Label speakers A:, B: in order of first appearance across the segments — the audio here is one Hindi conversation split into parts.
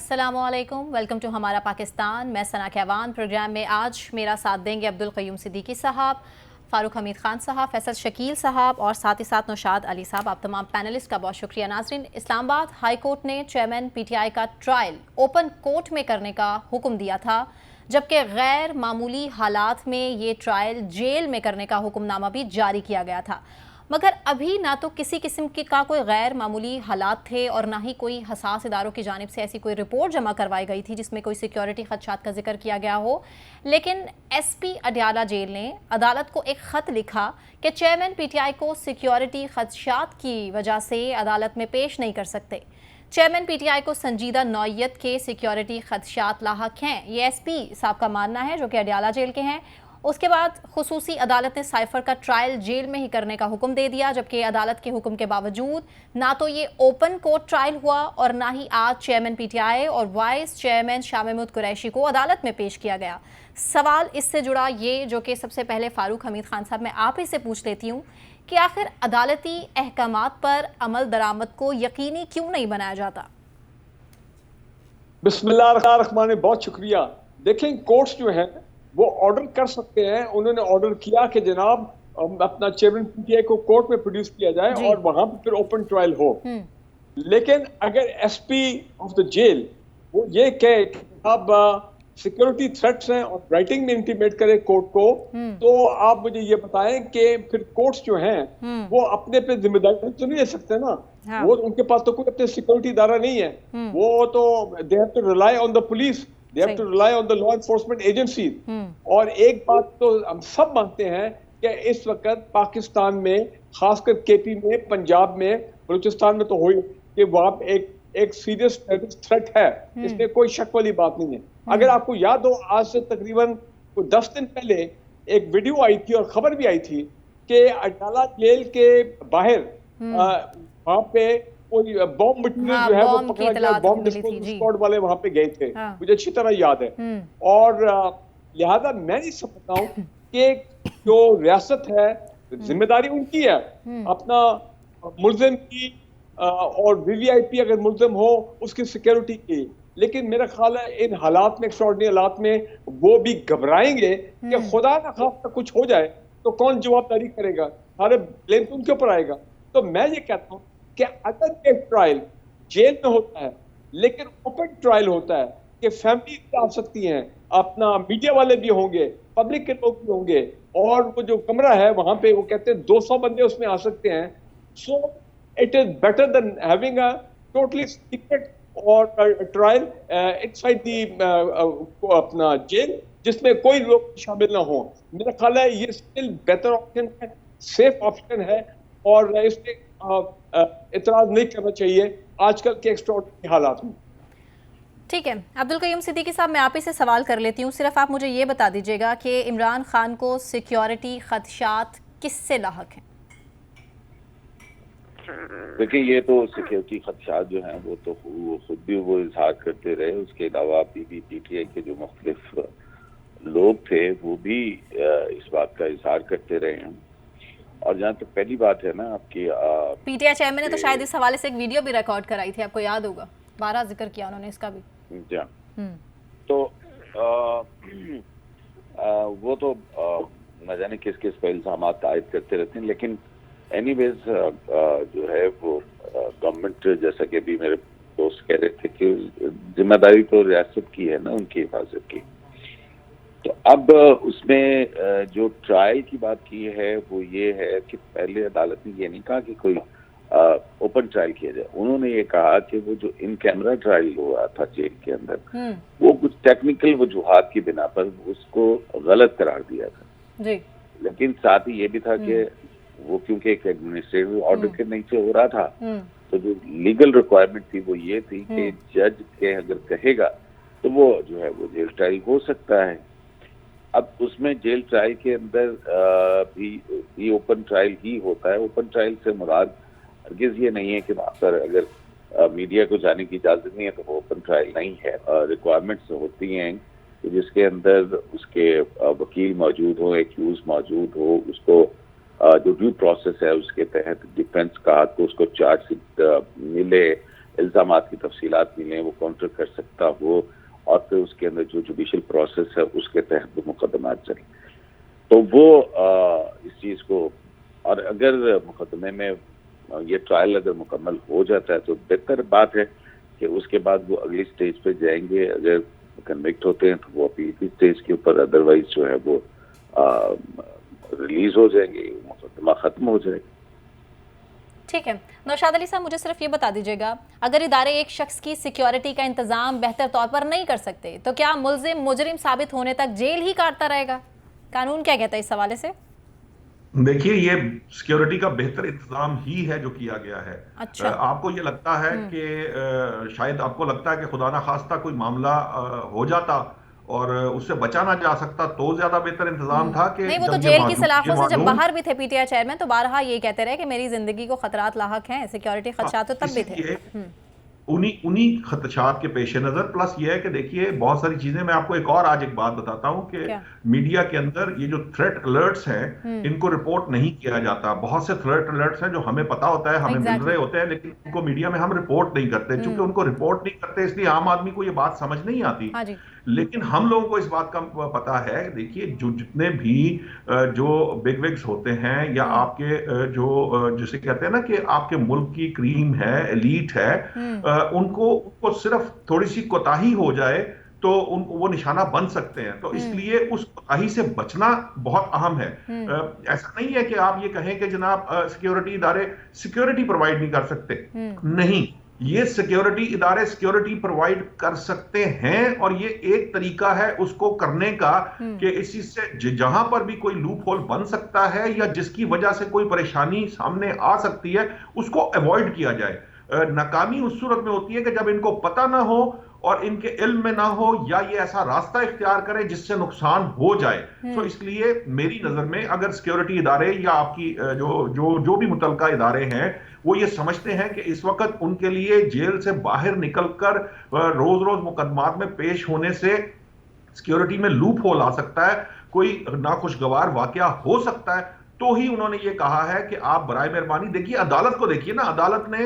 A: अस्सलामुअलैकुम, वेलकम टू हमारा पाकिस्तान। मैं सना कहवान। प्रोग्राम में आज मेरा साथ देंगे अब्दुल क़य्यूम सिद्दीकी साहब, फ़ारूक हमीद ख़ान साहब, फैसल शकील साहब और साथ ही साथ नौशाद अली साहब। आप तमाम पैनलिस्ट का बहुत शुक्रिया। नाज़रीन, इस्लामाबाद हाई कोर्ट ने चेयरमैन PTI का ट्रायल ओपन कोर्ट में करने का हुक्म दिया था, जबकि गैर मामूली हालात में ये ट्रायल जेल में करने का हुक्मनामा भी जारी किया गया था। मगर अभी ना तो किसी किस्म की का कोई गैर मामूली हालात थे और ना ही कोई हसास इदारों की जानिब से ऐसी कोई रिपोर्ट जमा करवाई गई थी जिसमें कोई सिक्योरिटी खदशात का जिक्र किया गया हो। लेकिन SP अडयाला जेल ने अदालत को एक ख़त लिखा कि चेयरमैन PTI को सिक्योरिटी खदशात की वजह से अदालत में पेश नहीं कर सकते। चेयरमैन PTI को संजीदा नौयत के सिक्योरिटी खदशात लाहक हैं, ये SP साहब का मानना है, जो कि अडयाला जेल के हैं। उसके बाद खुसूसी अदालत ने साइफर का ट्रायल जेल में ही करने का हुक्म दे दिया, जबकि अदालत के हुक्म के बावजूद ना तो ये ओपन कोर्ट ट्रायल हुआ और ना ही आज चेयरमैन PTI और वाइस चेयरमैन शाह महमूद कुरैशी को अदालत में पेश किया गया। सवाल इससे जुड़ा ये, जो कि सबसे पहले फ़ारूक हमीद ख़ान साहब मैं आप ही से पूछ लेती हूँ कि आखिर अदालती अहकामात पर अमल दरामद को यकीनी क्यों नहीं बनाया जाता?
B: बिस्मिल्लाह, बहुत शुक्रिया। देखें, कोर्ट्स जो है वो ऑर्डर कर सकते हैं। उन्होंने ऑर्डर किया कि जनाब अपना चेयरमैन PTI को कोर्ट में प्रोड्यूस किया जाए और वहां पर फिर ओपन ट्रायल हो। लेकिन अगर SP ऑफ द जेल वो ये कहे कि अब सिक्योरिटी थ्रेट्स हैं और राइटिंग में इंटीमेट करे कोर्ट को, तो आप मुझे ये बताएं कि फिर कोर्ट्स जो हैं वो अपने पे जिम्मेदारी तो नहीं ले सकते ना। हाँ। वो उनके पास तो कोई अपने सिक्योरिटी इदारा नहीं है। वो तो they have to rely on the police, they have to rely on the law enforcement agencies। और एक बात तो हम सब मानते हैं कि इस वक्त पाकिस्तान में, खासकर KP में, पंजाब में, बलूचिस्तान में तो हो कि वहां पे एक सीरियस थ्रेट है, इसमें कोई शक वाली बात नहीं है। अगर आपको याद हो, आज से तकरीबन 10 दिन पहले एक वीडियो आई थी और खबर भी आई थी कि अडयाला जेल के बाहर वहां पे कोई बॉम्ब मटेरियल जो है वो पकड़ा गया, बॉम्ब डिस्पोजल स्क्वाड वाले वहां पे गए थे। मुझे अच्छी तरह याद है। और लिहाजा मैं नहीं समझता हूँ कि जो रियासत है, जिम्मेदारी उनकी है अपना मुल्जिम की और VVIP अगर मुल्जिम हो उसकी सिक्योरिटी की। लेकिन मेरा ख्याल है इन हालात में, एक्स्ट्राऑर्डिनरी हालात में, वो भी घबराएंगे कि खुदा ना खास्ता कुछ हो जाए तो कौन जवाबदारी करेगा, सारे ब्लेम तो उनके ऊपर आएगा। तो मैं ये कहता हूँ कि अगर ये ट्रायल जेल में होता है लेकिन ओपन ट्रायल होता है कि फैमिली आ सकती हैं, अपना मीडिया वाले भी होंगे, पब्लिक के लोग भी होंगे, और वो जो कमरा है वहां पे वो कहते हैं 200 बंदे उसमें आ सकते हैं। So it is better than having a totally secret और ट्रायल इनसाइड द अपना जेल जिसमें कोई लोग शामिल ना हो। मेरा ख्याल है ये स्टिल बेहतर ऑप्शन है, सेफ ऑप्शन है, और इसमें इतराज नहीं करना चाहिए आजकल के एक्स्ट्राऑर्डिनरी हालात में।
A: ठीक है, अब्दुल क़य्यूम सिद्दीकी साहब, मैं आप ही से सवाल कर लेती हूँ। सिर्फ आप मुझे ये बता दीजिएगा कि इमरान खान को सिक्योरिटी खदशात किससे लाहक हैं?
C: देखिए, ये तो सिक्योरिटी खदशात जो हैं वो तो वो खुद भी वो इजहार करते रहे। उसके अलावा PTI के जो मुख्तलिफ लोग थे वो भी इस बात का इजहार करते रहे हैं। और जहाँ तक पहली बात है ना आपकी,
A: PTI चेयरमैन ने तो शायद इस हवाले से एक वीडियो भी रिकॉर्ड कराई थी, आपको याद होगा, 12 जिक्र किया उन्होंने इसका भी।
C: तो वो तो न जाने किस किस पे इल्जामात आयद करते रहते हैं। लेकिन एनीवेज जो है वो गवर्नमेंट, जैसा कि अभी मेरे दोस्त कह रहे थे कि जिम्मेदारी तो रियासत की है ना उनकी हिफाजत की। तो अब उसमें जो ट्रायल की बात की है वो ये है कि पहले अदालत ने ये नहीं कहा कि कोई ओपन ट्रायल किया जाए। उन्होंने ये कहा कि वो जो इन कैमरा ट्रायल हुआ था जेल के अंदर, वो कुछ टेक्निकल वजूहात की बिना पर उसको गलत करार दिया था जी। लेकिन साथ ही ये भी था कि वो क्योंकि एक एडमिनिस्ट्रेटिव ऑर्डर के नीचे हो रहा था, तो जो लीगल रिक्वायरमेंट थी वो ये थी कि जज के अगर कहेगा तो वो जो है वो जेल ट्रायल हो सकता है। अब उसमें जेल ट्रायल के अंदर भी ओपन ट्रायल ही होता है। ओपन ट्रायल से मुराद हरगिज़ ये नहीं है कि वहाँ पर अगर मीडिया को जाने की इजाज़त नहीं है तो वो ओपन ट्रायल नहीं है। रिक्वायरमेंट्स होती हैं कि जिसके अंदर उसके वकील मौजूद हो, एक्यूज मौजूद हो, उसको जो ड्यू प्रोसेस है उसके तहत डिफेंस का को उसको चार्जशीट मिले, इल्ज़ामात की तफसीलात मिलें, वो काउंटर कर सकता हो और फिर उसके अंदर जो जुडिशल प्रोसेस है उसके तहत वो मुकदमात चले। तो वो इस चीज़ को, और अगर मुकदमे में ये ट्रायल अगर मुकम्मल हो जाता है तो बेहतर बात है कि उसके बाद वो अगली स्टेज पे जाएंगे। अगर कन्विक्ट होते हैं तो वो अपील की स्टेज के ऊपर, अदरवाइज जो है वो रिलीज हो जाएंगे, मुकदमा खत्म हो जाएगा।
A: ठीक है नौशाद अली साहब, मुझे सिर्फ ये बता दीजिएगा, अगर इदारे एक शख्स की सिक्योरिटी का इंतजाम बेहतर तौर पर नहीं कर सकते तो क्या मुलजिम मुजरिम साबित होने तक जेल ही काटता रहेगा? कानून क्या कहता है इस हवाले से?
D: देखिए, ये सिक्योरिटी का बेहतर इंतजाम ही है जो किया गया है।
A: अच्छा।
D: आपको ये लगता है कि शायद आपको लगता है कि खुदा ना खास्ता कोई मामला हो जाता और उससे बचा ना जा सकता तो ज्यादा बेहतर इंतजाम था कि
A: नहीं, वो तो
D: जब
A: जेल की सलाखों से जब
D: मालूम
A: बाहर भी थे पीटीआई चेयरमैन तो बारहा ये कहते रहे कि मेरी जिंदगी को खतरात लाहक हैं, सिक्योरिटी खदशात तो तब भी थे।
D: उन्हीं खदशात के पेश नजर, प्लस ये है कि देखिए बहुत सारी चीजें, मैं आपको एक और आज एक बात बताता हूं कि मीडिया के अंदर ये जो थ्रेट अलर्ट्स हैं इनको रिपोर्ट नहीं किया जाता। बहुत से थ्रेट अलर्ट्स हैं जो हमें पता होता है, हमें मिल रहे होते हैं, लेकिन उनको मीडिया में हम रिपोर्ट नहीं करते। चूंकि उनको रिपोर्ट नहीं करते इसलिए आम आदमी को ये बात समझ नहीं आती। लेकिन हम लोगों को इस बात का पता है। देखिए, जो जितने भी जो बिग विग्स होते हैं या आपके जो जिसे कहते हैं ना कि आपके मुल्क की क्रीम है, एलीट है, उनको सिर्फ थोड़ी सी कोताही हो जाए तो वो निशाना बन सकते हैं। तो इसलिए उस कोताही से बचना बहुत अहम है। ऐसा नहीं है कि आप ये कहें कि जनाब सिक्योरिटी इदारे सिक्योरिटी प्रोवाइड नहीं कर सकते, नहीं, ये सिक्योरिटी इदारे सिक्योरिटी प्रोवाइड कर सकते हैं और ये एक तरीका है उसको करने का कि इसी से जहां पर भी कोई लूप होल बन सकता है या जिसकी वजह से कोई परेशानी सामने आ सकती है उसको अवॉइड किया जाए। नाकामी उस सूरत में होती है कि जब इनको पता ना हो और इनके इल्म में ना हो या ये ऐसा रास्ता इख्तियार करें जिससे नुकसान हो जाए। तो इसलिए मेरी नजर में अगर सिक्योरिटी इदारे या आपकी जो भी मुतलका इदारे हैं वो ये समझते हैं कि इस वक्त उनके लिए जेल से बाहर निकलकर रोज रोज मुकदमात में पेश होने से सिक्योरिटी में लूप होल आ सकता है, कोई नाखुशगवार वाकया हो सकता है, तो ही उन्होंने ये कहा है कि आप बराए मेहरबानी देखिए, अदालत को देखिए ना, अदालत ने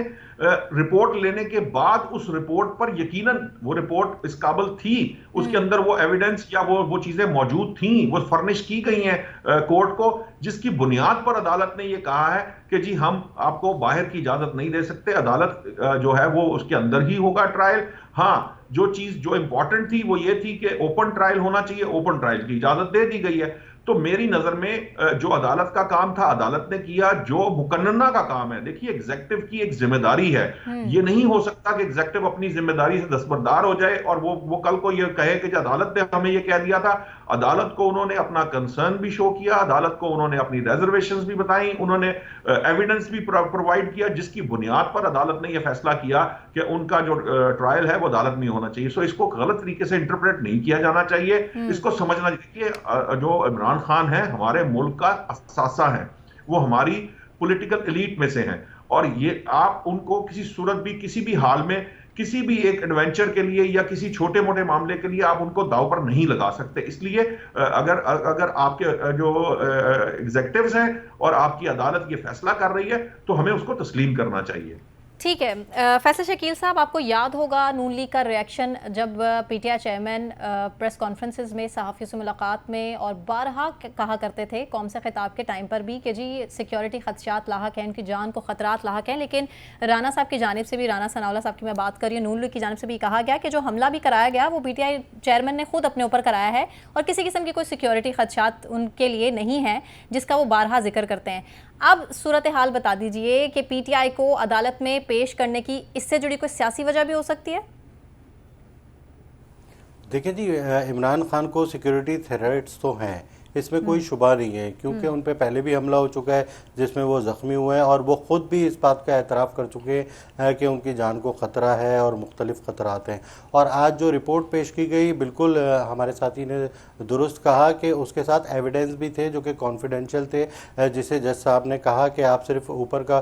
D: रिपोर्ट लेने के बाद उस रिपोर्ट पर यकीनन वो रिपोर्ट इस काबिल थी, उसके अंदर वो एविडेंस या वो चीजें मौजूद थी, वो फर्निश की गई हैं कोर्ट को, जिसकी बुनियाद पर अदालत ने ये कहा है कि जी हम आपको बाहर की इजाजत नहीं दे सकते, अदालत जो है वो उसके अंदर ही होगा ट्रायल। हाँ, जो चीज जो इंपॉर्टेंट थी वो ये थी कि ओपन ट्रायल होना चाहिए, ओपन ट्रायल की इजाजत दे दी गई है। तो मेरी नजर में जो अदालत का काम था अदालत ने किया, जो मुकन्नना का काम है, देखिए एग्जेक्टिव की एक जिम्मेदारी है, ये नहीं हो सकता कि एग्जेक्टिव अपनी जिम्मेदारी से दस्तबरदार हो जाए और वो कल को ये कहे कि अदालत ने हमें ये कह दिया था। अदालत को उन्होंने अपना कंसर्न भी शो किया, अदालत को उन्होंने अपनी रिजर्वेशंस भी बताई, उन्होंने एविडेंस भी प्रोवाइड किया, जिसकी बुनियाद पर अदालत ने यह फैसला किया कि उनका जो ट्रायल है वो अदालत में होना चाहिए। सो इसको गलत तरीके से इंटरप्रेट नहीं किया जाना चाहिए, इसको समझना चाहिए। जो इमरान खान है हमारे मुल्क का असासा है, वो हमारी पॉलिटिकल एलीट में से हैं और ये आप उनको किसी सूरत भी किसी भी हाल में किसी भी एक एडवेंचर के लिए या किसी छोटे मोटे मामले के लिए आप उनको दाव पर नहीं लगा सकते। इसलिए अगर आपके जो एग्जेक्टिव्स हैं और आपकी अदालत ये फैसला कर रही है तो हमें उसको तस्लीम करना चाहिए।
A: ठीक है फैसल शकील साहब, आपको याद होगा नून लीग का रिएक्शन जब पीटीआई चेयरमैन प्रेस कॉन्फ्रेंसेस में सहाफ़ियों से मुलाकात में और बारहा कहा करते थे कौम से खिताब के टाइम पर भी कि जी सिक्योरिटी खदशात लाहक हैं, उनकी जान को ख़तरात लाहक हैं, लेकिन राना साहब की जानिब से भी, राना सनाउल्लाह साहब की मैं बात कर रही हूँ, नून लीग की जानिब से भी कहा गया कि जो हमला भी कराया गया वो पीटीआई चेयरमैन ने खुद अपने ऊपर कराया है और किसी किस्म की कोई सिक्योरिटी खदशात उनके लिए नहीं है, जिसका वो बारहा जिक्र करते हैं। अब सूरत हाल बता दीजिए कि पीटीआई को अदालत में पेश करने की इससे जुड़ी कोई सियासी वजह भी हो सकती है?
E: देखिए जी, इमरान खान को सिक्योरिटी थ्रेट्स तो हैं, इसमें कोई शुबा नहीं है, क्योंकि उन पे पहले भी हमला हो चुका है जिसमें वो ज़ख्मी हुए हैं और वो ख़ुद भी इस बात का एतराफ़ कर चुके हैं कि उनकी जान को ख़तरा है और मुख्तलिफ़ ख़तरात हैं। और आज जो रिपोर्ट पेश की गई, बिल्कुल हमारे साथी ने दुरुस्त कहा कि उसके साथ एविडेंस भी थे जो कि कॉन्फिडेंशियल थे, जिसे जज साहब ने कहा कि आप सिर्फ ऊपर का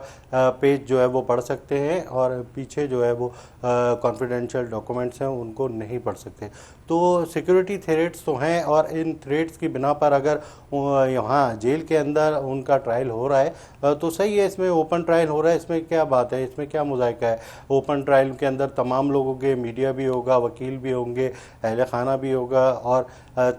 E: पेज जो है वो पढ़ सकते हैं और पीछे जो है वो कॉन्फिडेंशियल डॉक्यूमेंट्स हैं उनको नहीं पढ़ सकते। तो सिक्योरिटी थ्रेट्स तो हैं और इन थ्रेट्स की बिना पर अगर यहाँ जेल के अंदर उनका ट्रायल हो रहा है तो सही है, इसमें ओपन ट्रायल हो रहा है, इसमें क्या बात है, इसमें क्या मुज़ायका है। ओपन ट्रायल के अंदर तमाम लोगों के, मीडिया भी होगा, वकील भी होंगे, अहले खाना भी होगा और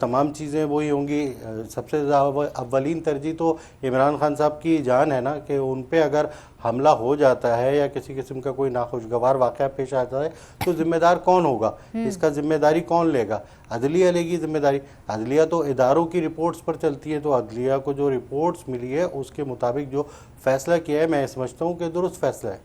E: तमाम चीज़ें वही होंगी। सबसे अव्वलीन तरजीह तो इमरान खान साहब की जान है ना, कि उन पे अगर हमला हो जाता है या किसी किस्म का कोई नाखुशगवार वाक़या पेश आता है तो जिम्मेदार कौन होगा, इसका जिम्मेदारी कौन लेगा? अदलिया लेगी जिम्मेदारी। अदलिया तो इदारों की रिपोर्ट्स पर चलती है, तो अदलिया को जो रिपोर्ट्स मिली है उसके मुताबिक जो फैसला किया है, मैं समझता हूँ कि दुरुस्त फैसला है।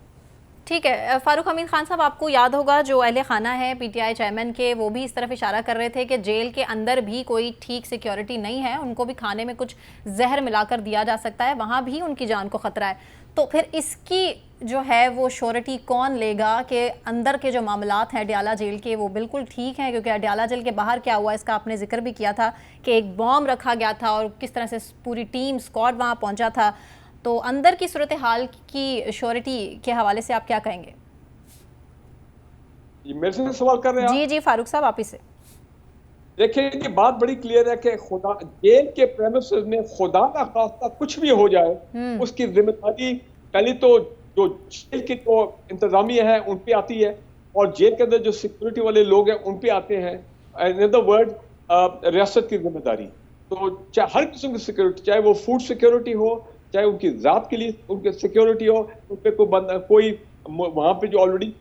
A: ठीक है। फारूक हमीद खान साहब, आपको याद होगा जो अहले खाना है पीटीआई चेयरमैन के, वो भी इस तरफ इशारा कर रहे थे कि जेल के अंदर भी कोई ठीक सिक्योरिटी नहीं है, उनको भी खाने में कुछ जहर मिलाकर दिया जा सकता है, वहाँ भी उनकी जान को ख़तरा है। तो फिर इसकी जो है वो श्योरिटी कौन लेगा कि अंदर के जो मामलात हैं अडयाला जेल के वो बिल्कुल ठीक हैं? क्योंकि अडयाला जेल के बाहर क्या हुआ इसका आपने जिक्र भी किया था कि एक बॉम्ब रखा गया था और किस तरह से पूरी टीम स्क्वाड वहाँ पहुँचा था। तो अंदर की सूरत हाल की श्योरिटी के हवाले से आप क्या कहेंगे?
B: मेरे से सवाल कर रहे हैं
A: जी जी फारूक साहब, आप ही से।
B: देखिए, ये बात बड़ी क्लियर है कि खुदा जेल के प्रेमिसेस में खुदा ना खास्ता कुछ भी हो जाए, उसकी जिम्मेदारी पहले तो जो जेल की जो इंतजामिया है उन पे आती है और जेल के अंदर जो सिक्योरिटी वाले लोग हैं उन पे आते हैं। इन अदर वर्ड, रियासत की जिम्मेदारी। तो चाहे हर किस्म की सिक्योरिटी, चाहे वो फूड सिक्योरिटी हो, चाहे उनकी जात के लिए उनकी सिक्योरिटी हो, उन पे कोई वहाँ पे जो ऑलरेडी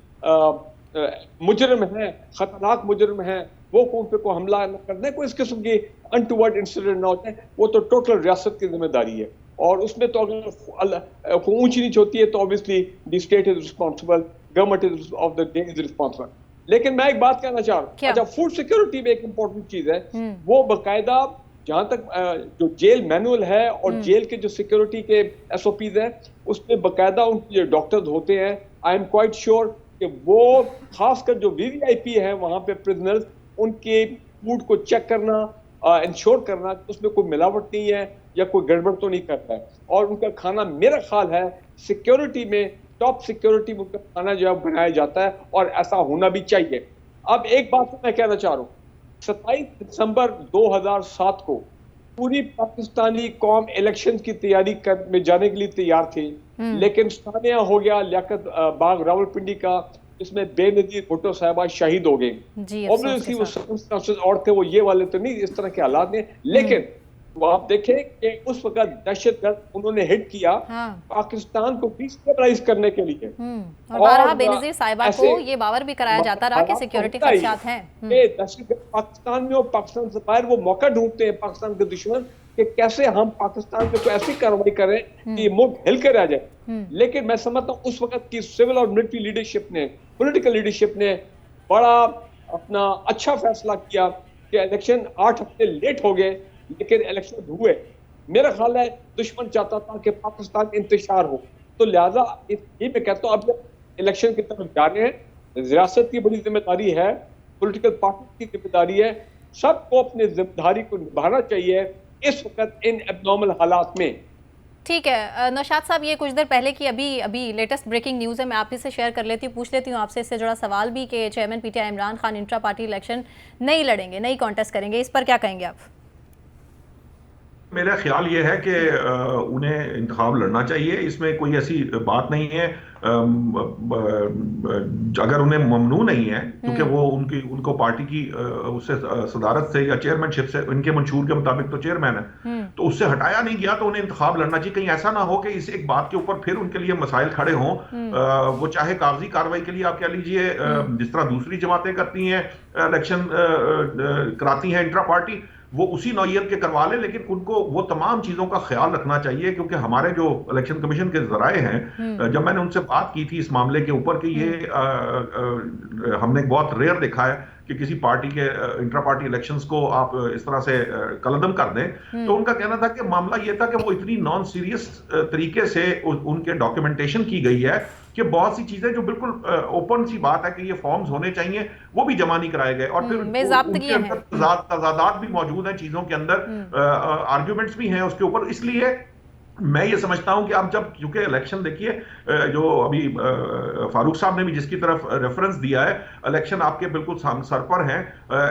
B: मुजरिम है, खतरनाक मुजरिम है, वो उन पे को हमला न कर दे, कोई इस किस्म की अनटुवर्ड इंसिडेंट ना होते हैं, वो तो टोटल रियासत की जिम्मेदारी है। और उसमें तो अगर ऊंच नीच होती है तो obviously the state is responsible, government is of the day is responsible. लेकिन मैं एक बात कहना चाह रहा हूँ, अच्छा, फूड सिक्योरिटी में एक इम्पोर्टेंट चीज है, वो बाकायदा जहां तक जो जेल मैनुअल है और जेल के जो सिक्योरिटी के SOPs हैं उसमें बाकायदा उनके जो डॉक्टर्स होते हैं, आई एम क्वाइट श्योर कि वो खासकर जो VVIP है वहां पे प्रिजनर्स, उनके फूड को चेक करना, इंश्योर करना कि उसमें कोई मिलावट नहीं है या कोई गड़बड़ तो नहीं करता है। और उनका खाना, मेरा ख्याल है सिक्योरिटी में, टॉप सिक्योरिटी में उनका खाना जो है बनाया जाता है और ऐसा होना भी चाहिए। अब एक बात मैं कहना चाह रहा हूँ, 27 दिसंबर 2007 को पूरी पाकिस्तानी कौम इलेक्शन की तैयारी में जाने के लिए तैयार थी, लेकिन सानिया हो गया लियाकत बाग रावलपिंडी का, इसमें बेनजीर भुट्टो साहबा शहीद हो गई। ऑब्वियसली वो सर्कमस्टेंसेस और थे, वो ये वाले तो नहीं, इस तरह के हालात ने। लेकिन वो आप देखें कि उस वक्त दहशतगर्द उन्होंने हिट किया पाकिस्तान को डिस्टेबलाइज करने के लिए।
A: और बारहा बेनजीर साहिबा को ये बावर भी कराया जाता रहा कि सिक्योरिटी खदशात हैं।
B: दहशतगर्द पाकिस्तान में और पाकिस्तान से बाहर वो मौका ढूंढते हैं पाकिस्तान के दुश्मन कि कैसे हम पाकिस्तान पे कोई ऐसी कार्रवाई करें कि मुल्क हिल कर आ जाए। लेकिन मैं समझता हूँ उस वक्त की सिविल और मिलिट्री लीडरशिप ने, पॉलिटिकल लीडरशिप ने बड़ा अपना अच्छा फैसला किया कि इलेक्शन 8 हफ्ते लेट हो गए लेकिन इलेक्शन हुए। मेरा ख्याल है दुश्मन चाहता था कि पाकिस्तान इंतशार हो, तो लिहाजा ये मैं कहता हूँ अब इलेक्शन की तरफ जा रहे हैं, रियासत की बड़ी जिम्मेदारी है, पॉलिटिकल पार्टी की जिम्मेदारी है, सबको अपनी जिम्मेदारी को निभाना चाहिए इस वक्त इन एबनॉर्मल हालात में।
A: ठीक है नौशाद साहब, ये कुछ देर पहले की अभी लेटेस्ट ब्रेकिंग न्यूज़ है, मैं आप ही से शेयर कर लेती हूँ, पूछ लेती हूँ आपसे इससे जुड़ा सवाल भी कि chairman PTI Imran Khan intra party election नहीं लड़ेंगे, नहीं कॉन्टेस्ट करेंगे, इस पर क्या कहेंगे आप?
D: मेरा ख्याल ये है कि उन्हें इंतखाब लड़ना चाहिए, इसमें कोई ऐसी बात नहीं है। अगर उन्हें ममनू नहीं है, क्योंकि वो उनको पार्टी की उससे सदारत से या चेयरमैनशिप से इनके मंशूर के मुताबिक तो चेयरमैन है, तो उससे हटाया नहीं गया, तो उन्हें इंतखाब लड़ना चाहिए। कहीं ऐसा ना हो कि इस एक बात के ऊपर फिर उनके लिए मसाइल खड़े हों। वो चाहे कागजी कार्रवाई के लिए आप कह लीजिए, जिस तरह दूसरी जमातें करती हैं, इलेक्शन कराती हैं इंट्रा पार्टी, वो उसी नौयत के करवा ले, लेकिन उनको वो तमाम चीजों का ख्याल रखना चाहिए। क्योंकि हमारे जो इलेक्शन कमीशन के जराए हैं, जब मैंने उनसे बात की थी इस मामले के ऊपर कि ये हमने बहुत रेयर देखा है कि किसी पार्टी के इंट्रा पार्टी इलेक्शंस को आप इस तरह से कलदम कर दें, तो उनका कहना था कि मामला ये था कि वो इतनी नॉन सीरियस तरीके से उनके डॉक्यूमेंटेशन की गई है कि बहुत सी चीजें जो बिल्कुल ओपन सी बात है कि ये फॉर्म्स होने चाहिए वो भी जमा नहीं कराए गए, और फिर उनके अंदर तजादात भी मौजूद हैं चीजों के अंदर, आर्ग्यूमेंट्स भी हैं उसके ऊपर। इसलिए मैं ये समझता हूं कि आप जब, क्योंकि इलेक्शन देखिए, जो अभी फारूक साहब ने भी जिसकी तरफ रेफरेंस दिया है, इलेक्शन आपके बिल्कुल सर पर हैं।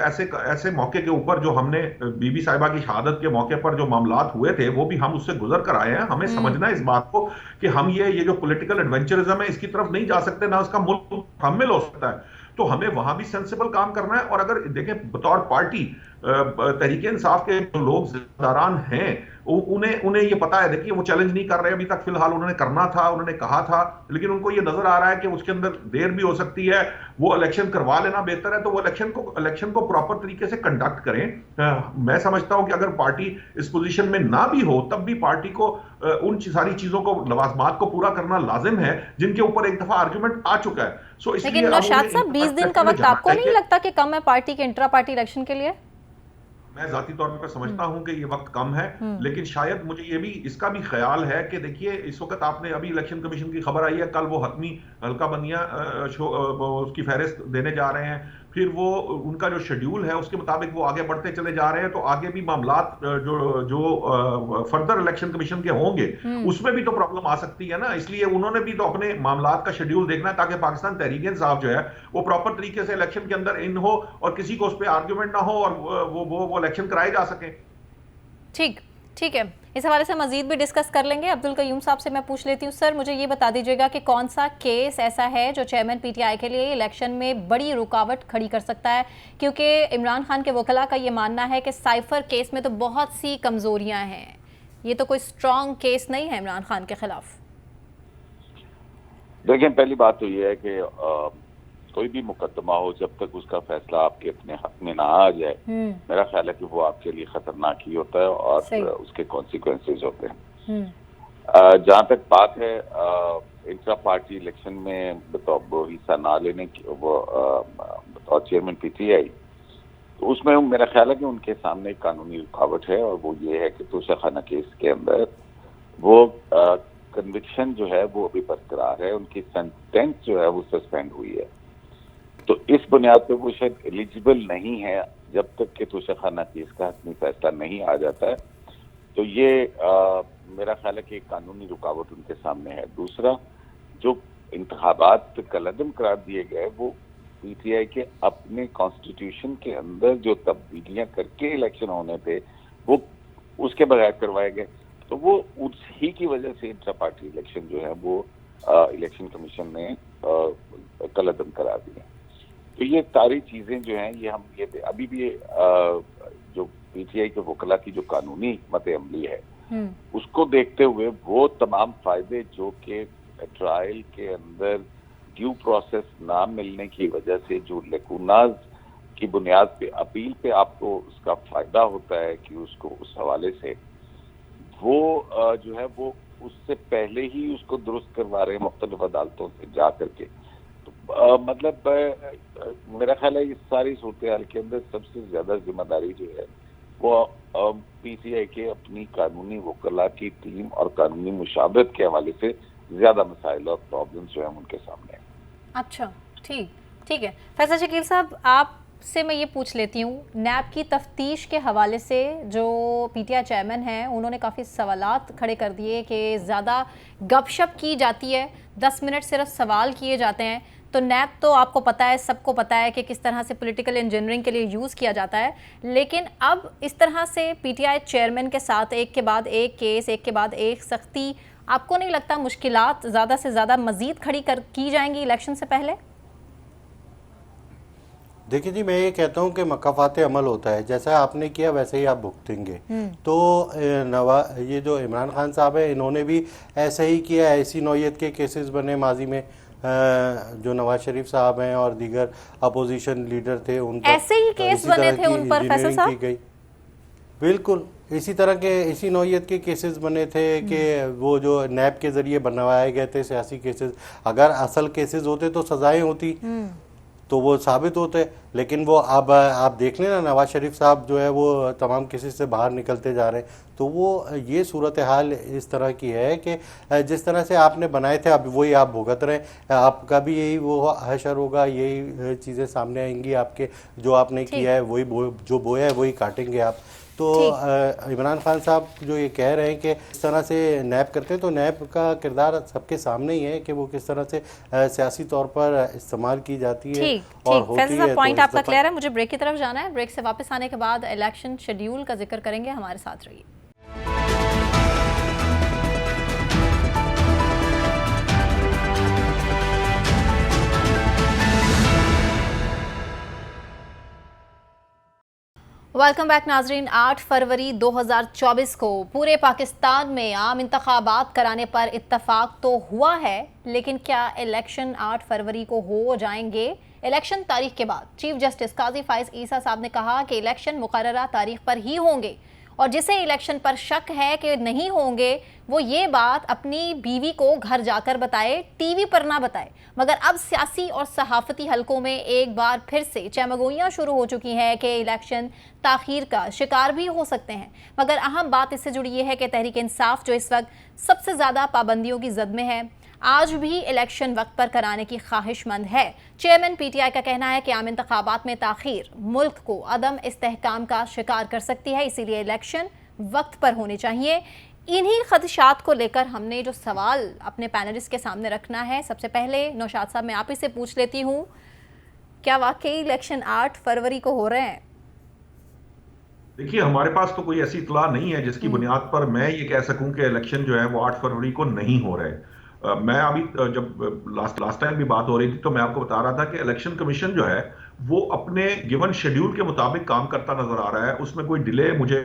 D: ऐसे ऐसे मौके के ऊपर जो हमने बीबी साहिबा की शहादत के मौके पर जो मामलात हुए थे वो भी हम उससे गुजर कर आए हैं। हमें समझना है इस बात को कि हम ये जो पॉलिटिकल एडवेंचरिज्म है इसकी तरफ नहीं जा सकते, ना उसका मुल्क शामिल हो सकता है। तो हमें वहां भी सेंसिबल काम करना है। और अगर देखें बतौर पार्टी तहरीक इंसाफ के जो लोग जिम्मेदारान हैं, उन्हें ये पता है, देखिए वो चैलेंज नहीं कर रहे अभी तक, फिलहाल उन्होंने करना था, उन्होंने कहा था, लेकिन उनको ये नजर आ रहा है कि उसके अंदर देर भी हो सकती है, वो इलेक्शन करवा लेना बेहतर है। तो वो इलेक्शन को प्रॉपर तरीके से कंडक्ट करें। मैं समझता हूं कि अगर पार्टी इस पोजीशन में ना भी हो तब भी पार्टी को उन सारी चीजों को, लवाजमात को पूरा करना लाजिम है जिनके ऊपर एक दफा आर्गुमेंट आ चुका है।
A: लेकिन नौशाद साहब 20 दिन का वक्त आपको नहीं लगता कि कम है पार्टी के इंट्रा पार्टी इलेक्शन के लिए?
D: मैं जाती तौर पर समझता हूं कि ये वक्त कम है, लेकिन शायद मुझे ये भी, इसका भी ख्याल है कि देखिए इस वक्त आपने अभी इलेक्शन कमीशन की खबर आई है, कल वो हतमी हल्का बंदियां उसकी फहरिस्त देने जा रहे हैं, फिर वो उनका जो शेड्यूल है उसके मुताबिक वो आगे बढ़ते चले जा रहे हैं। तो आगे भी मामलात जो फर्दर इलेक्शन कमीशन के होंगे उसमें भी तो प्रॉब्लम आ सकती है ना। इसलिए उन्होंने भी तो अपने मामलात का शेड्यूल देखना है ताकि पाकिस्तान तहरीक इंसाफ जो है वो प्रॉपर तरीके से इलेक्शन के अंदर इन हो और किसी को उस पर आर्ग्यूमेंट ना हो और वो इलेक्शन कराए जा सके।
A: ठीक है, इस हवाले से मजीद भी डिस्कस कर लेंगे। अब्दुल कयूम साहब से मैं पूछ लेती हूँ, सर मुझे ये बता दीजिएगा कि कौन सा केस ऐसा है जो चेयरमैन पीटीआई के लिए इलेक्शन में बड़ी रुकावट खड़ी कर सकता है? क्योंकि इमरान खान के वकला का ये मानना है कि साइफर केस में तो बहुत सी कमजोरियां हैं, ये तो कोई स्ट्रॉन्ग केस नहीं है इमरान खान के खिलाफ।
C: देखिए, पहली बात तो ये है कि कोई भी मुकदमा हो, जब तक उसका फैसला आपके अपने हक में ना आ जाए, मेरा ख्याल है कि वो आपके लिए खतरनाक ही होता है और उसके कॉन्सिक्वेंसेज होते हैं। जहाँ तक बात है इंट्रा पार्टी इलेक्शन में बतौर हिस्सा ना लेने की, वो बतौर चेयरमैन पीटीआई, तो उसमें मेरा ख्याल है कि उनके सामने एक कानूनी रुकावट है और वो ये है कि तोशाखाना केस के अंदर वो कन्विक्शन जो है वो अभी बरकरार है, उनकी सेंटेंस जो है वो सस्पेंड हुई है। तो इस बुनियाद पे वो शायद एलिजिबल नहीं है जब तक कि तोशाखाना केस का हतमी फैसला नहीं आ जाता है। तो ये मेरा ख्याल है कि एक कानूनी रुकावट उनके सामने है। दूसरा, जो इंतखाबात कलअदम करार दिए गए वो पीटीआई के अपने कॉन्स्टिट्यूशन के अंदर जो तब्दीलियां करके इलेक्शन होने थे वो उसके बगैर करवाए गए। तो वो उसी की वजह से इंट्रा पार्टी इलेक्शन जो है वो इलेक्शन कमीशन ने कलअदम करा दिया। तो ये सारी चीजें जो हैं ये हम ये अभी भी जो पीटीआई के वकला की जो कानूनी हिकमत अमली है उसको देखते हुए वो तमाम फायदे जो कि ट्रायल के अंदर ड्यू प्रोसेस ना मिलने की वजह से जो लेकुनाज की बुनियाद पे अपील पे आपको उसका फायदा होता है कि उसको उस हवाले से वो जो है वो उससे पहले ही उसको दुरुस्त करवा रहे हैं मुख्तलिफ अदालतों से जा करके। तो मतलब मेरा ख्याल है इस सारी सूरत हाल के अंदर सबसे ज्यादा जिम्मेदारी जो है वो पीटीआई के अपनी कानूनी वकला की टीम और कानूनी मुशावरत के हवाले से ज्यादा मसाइल और प्रॉब्लम्स जो है उनके सामने।
A: अच्छा, ठीक है। फैसल शकील साहब, आपसे मैं ये पूछ लेती हूँ, नैब की तफ्तीश के हवाले से जो पीटीआई चेयरमैन हैं उन्होंने काफ़ी सवालात खड़े कर दिए कि ज़्यादा गपशप की जाती है, 10 मिनट सिर्फ सवाल किए जाते हैं। तो नैब तो आपको पता है, सबको पता है कि किस तरह से पॉलिटिकल इंजीनियरिंग के लिए यूज़ किया जाता है, लेकिन अब इस तरह से पीटीआई चेयरमैन के साथ एक के बाद एक केस, एक के बाद एक सख्ती, आपको नहीं लगता मुश्किलात ज़्यादा से ज़्यादा मज़ीद खड़ी की जाएंगी इलेक्शन से पहले?
E: देखिए जी, मैं ये कहता हूँ कि मकाफात अमल होता है, जैसा आपने किया वैसे ही आप भुगतेंगे। तो ये जो इमरान खान साहब है इन्होंने भी ऐसे ही किया, ऐसी नौयत के केसेस बने माजी में, जो नवाज शरीफ साहब हैं और दीगर अपोजिशन लीडर थे उन पर
A: ऐसे ही केस बने थे उन पर फैसल साहब
E: की गई। बिल्कुल इसी तरह के, इसी नौयत के केसेस बने थे कि वो जो नैब के जरिए बनवाए गए थे सियासी केसेस, अगर असल केसेस होते तो सजाएं होती तो वो साबित होते। लेकिन वो अब आप देख लेना, नवाज शरीफ साहब जो है वो तमाम केसेस से बाहर निकलते जा रहे हैं। तो वो ये सूरत हाल इस तरह की है कि जिस तरह से आपने बनाए थे अब वही आप भुगत रहे हैं। आपका भी यही वो हशर होगा, यही चीज़ें सामने आएंगी आपके, जो आपने किया है वही जो बोया है वही काटेंगे आप। तो इमरान खान साहब जो ये कह रहे हैं कि इस तरह से नैब करते हैं, तो नैब का किरदार सबके सामने ही है कि वो किस तरह से सियासी तौर पर इस्तेमाल की जाती है और होती है।
A: पॉइंट आपका क्लियर है। मुझे ब्रेक की तरफ जाना है। ब्रेक से वापस आने के बाद इलेक्शन शेड्यूल का जिक्र करेंगे। हमारे साथ रहिए। वेलकम बैक नाजरीन। 8 फरवरी 2024 को पूरे पाकिस्तान में आम इंतखाबात कराने पर इत्तफाक तो हुआ है, लेकिन क्या इलेक्शन 8 फरवरी को हो जाएंगे? इलेक्शन तारीख के बाद चीफ जस्टिस काजी फाइज ईसा साहब ने कहा कि इलेक्शन मुकर्ररा तारीख पर ही होंगे, और जिसे इलेक्शन पर शक है कि नहीं होंगे वो ये बात अपनी बीवी को घर जाकर बताए, टीवी पर ना बताए। मगर अब सियासी और सहाफ़ती हलकों में एक बार फिर से चहमगोइयाँ शुरू हो चुकी हैं कि इलेक्शन ताख़ीर का शिकार भी हो सकते हैं। मगर अहम बात इससे जुड़ी ये है कि तहरीक इंसाफ जो इस वक्त सबसे ज़्यादा पाबंदियों की जद में है, आज भी इलेक्शन वक्त पर कराने की ख्वाहिशमंद है। चेयरमैन पीटीआई का कहना है कि आम इंतखाबात में ताख़ीर मुल्क को अदम इस्तेहकाम का शिकार कर सकती है, इसीलिए इलेक्शन वक्त पर होने चाहिए। इन्हीं खदशात को लेकर हमने जो सवाल अपने पैनलिस्ट के सामने रखना है, सबसे पहले नौशाद साहब मैं आप ही से पूछ लेती हूँ, क्या वाकई इलेक्शन 8 फरवरी को हो रहे हैं?
D: देखिए, हमारे पास तो कोई ऐसी इतला नहीं है जिसकी बुनियाद पर मैं ये कह सकूं कि इलेक्शन जो है वो 8 फरवरी को नहीं हो रहे। मैं अभी जब लास्ट टाइम भी बात हो रही थी तो मैं आपको बता रहा था कि इलेक्शन कमीशन जो है वो अपने गिवन शेड्यूल के मुताबिक काम करता नजर आ रहा है, उसमें कोई डिले मुझे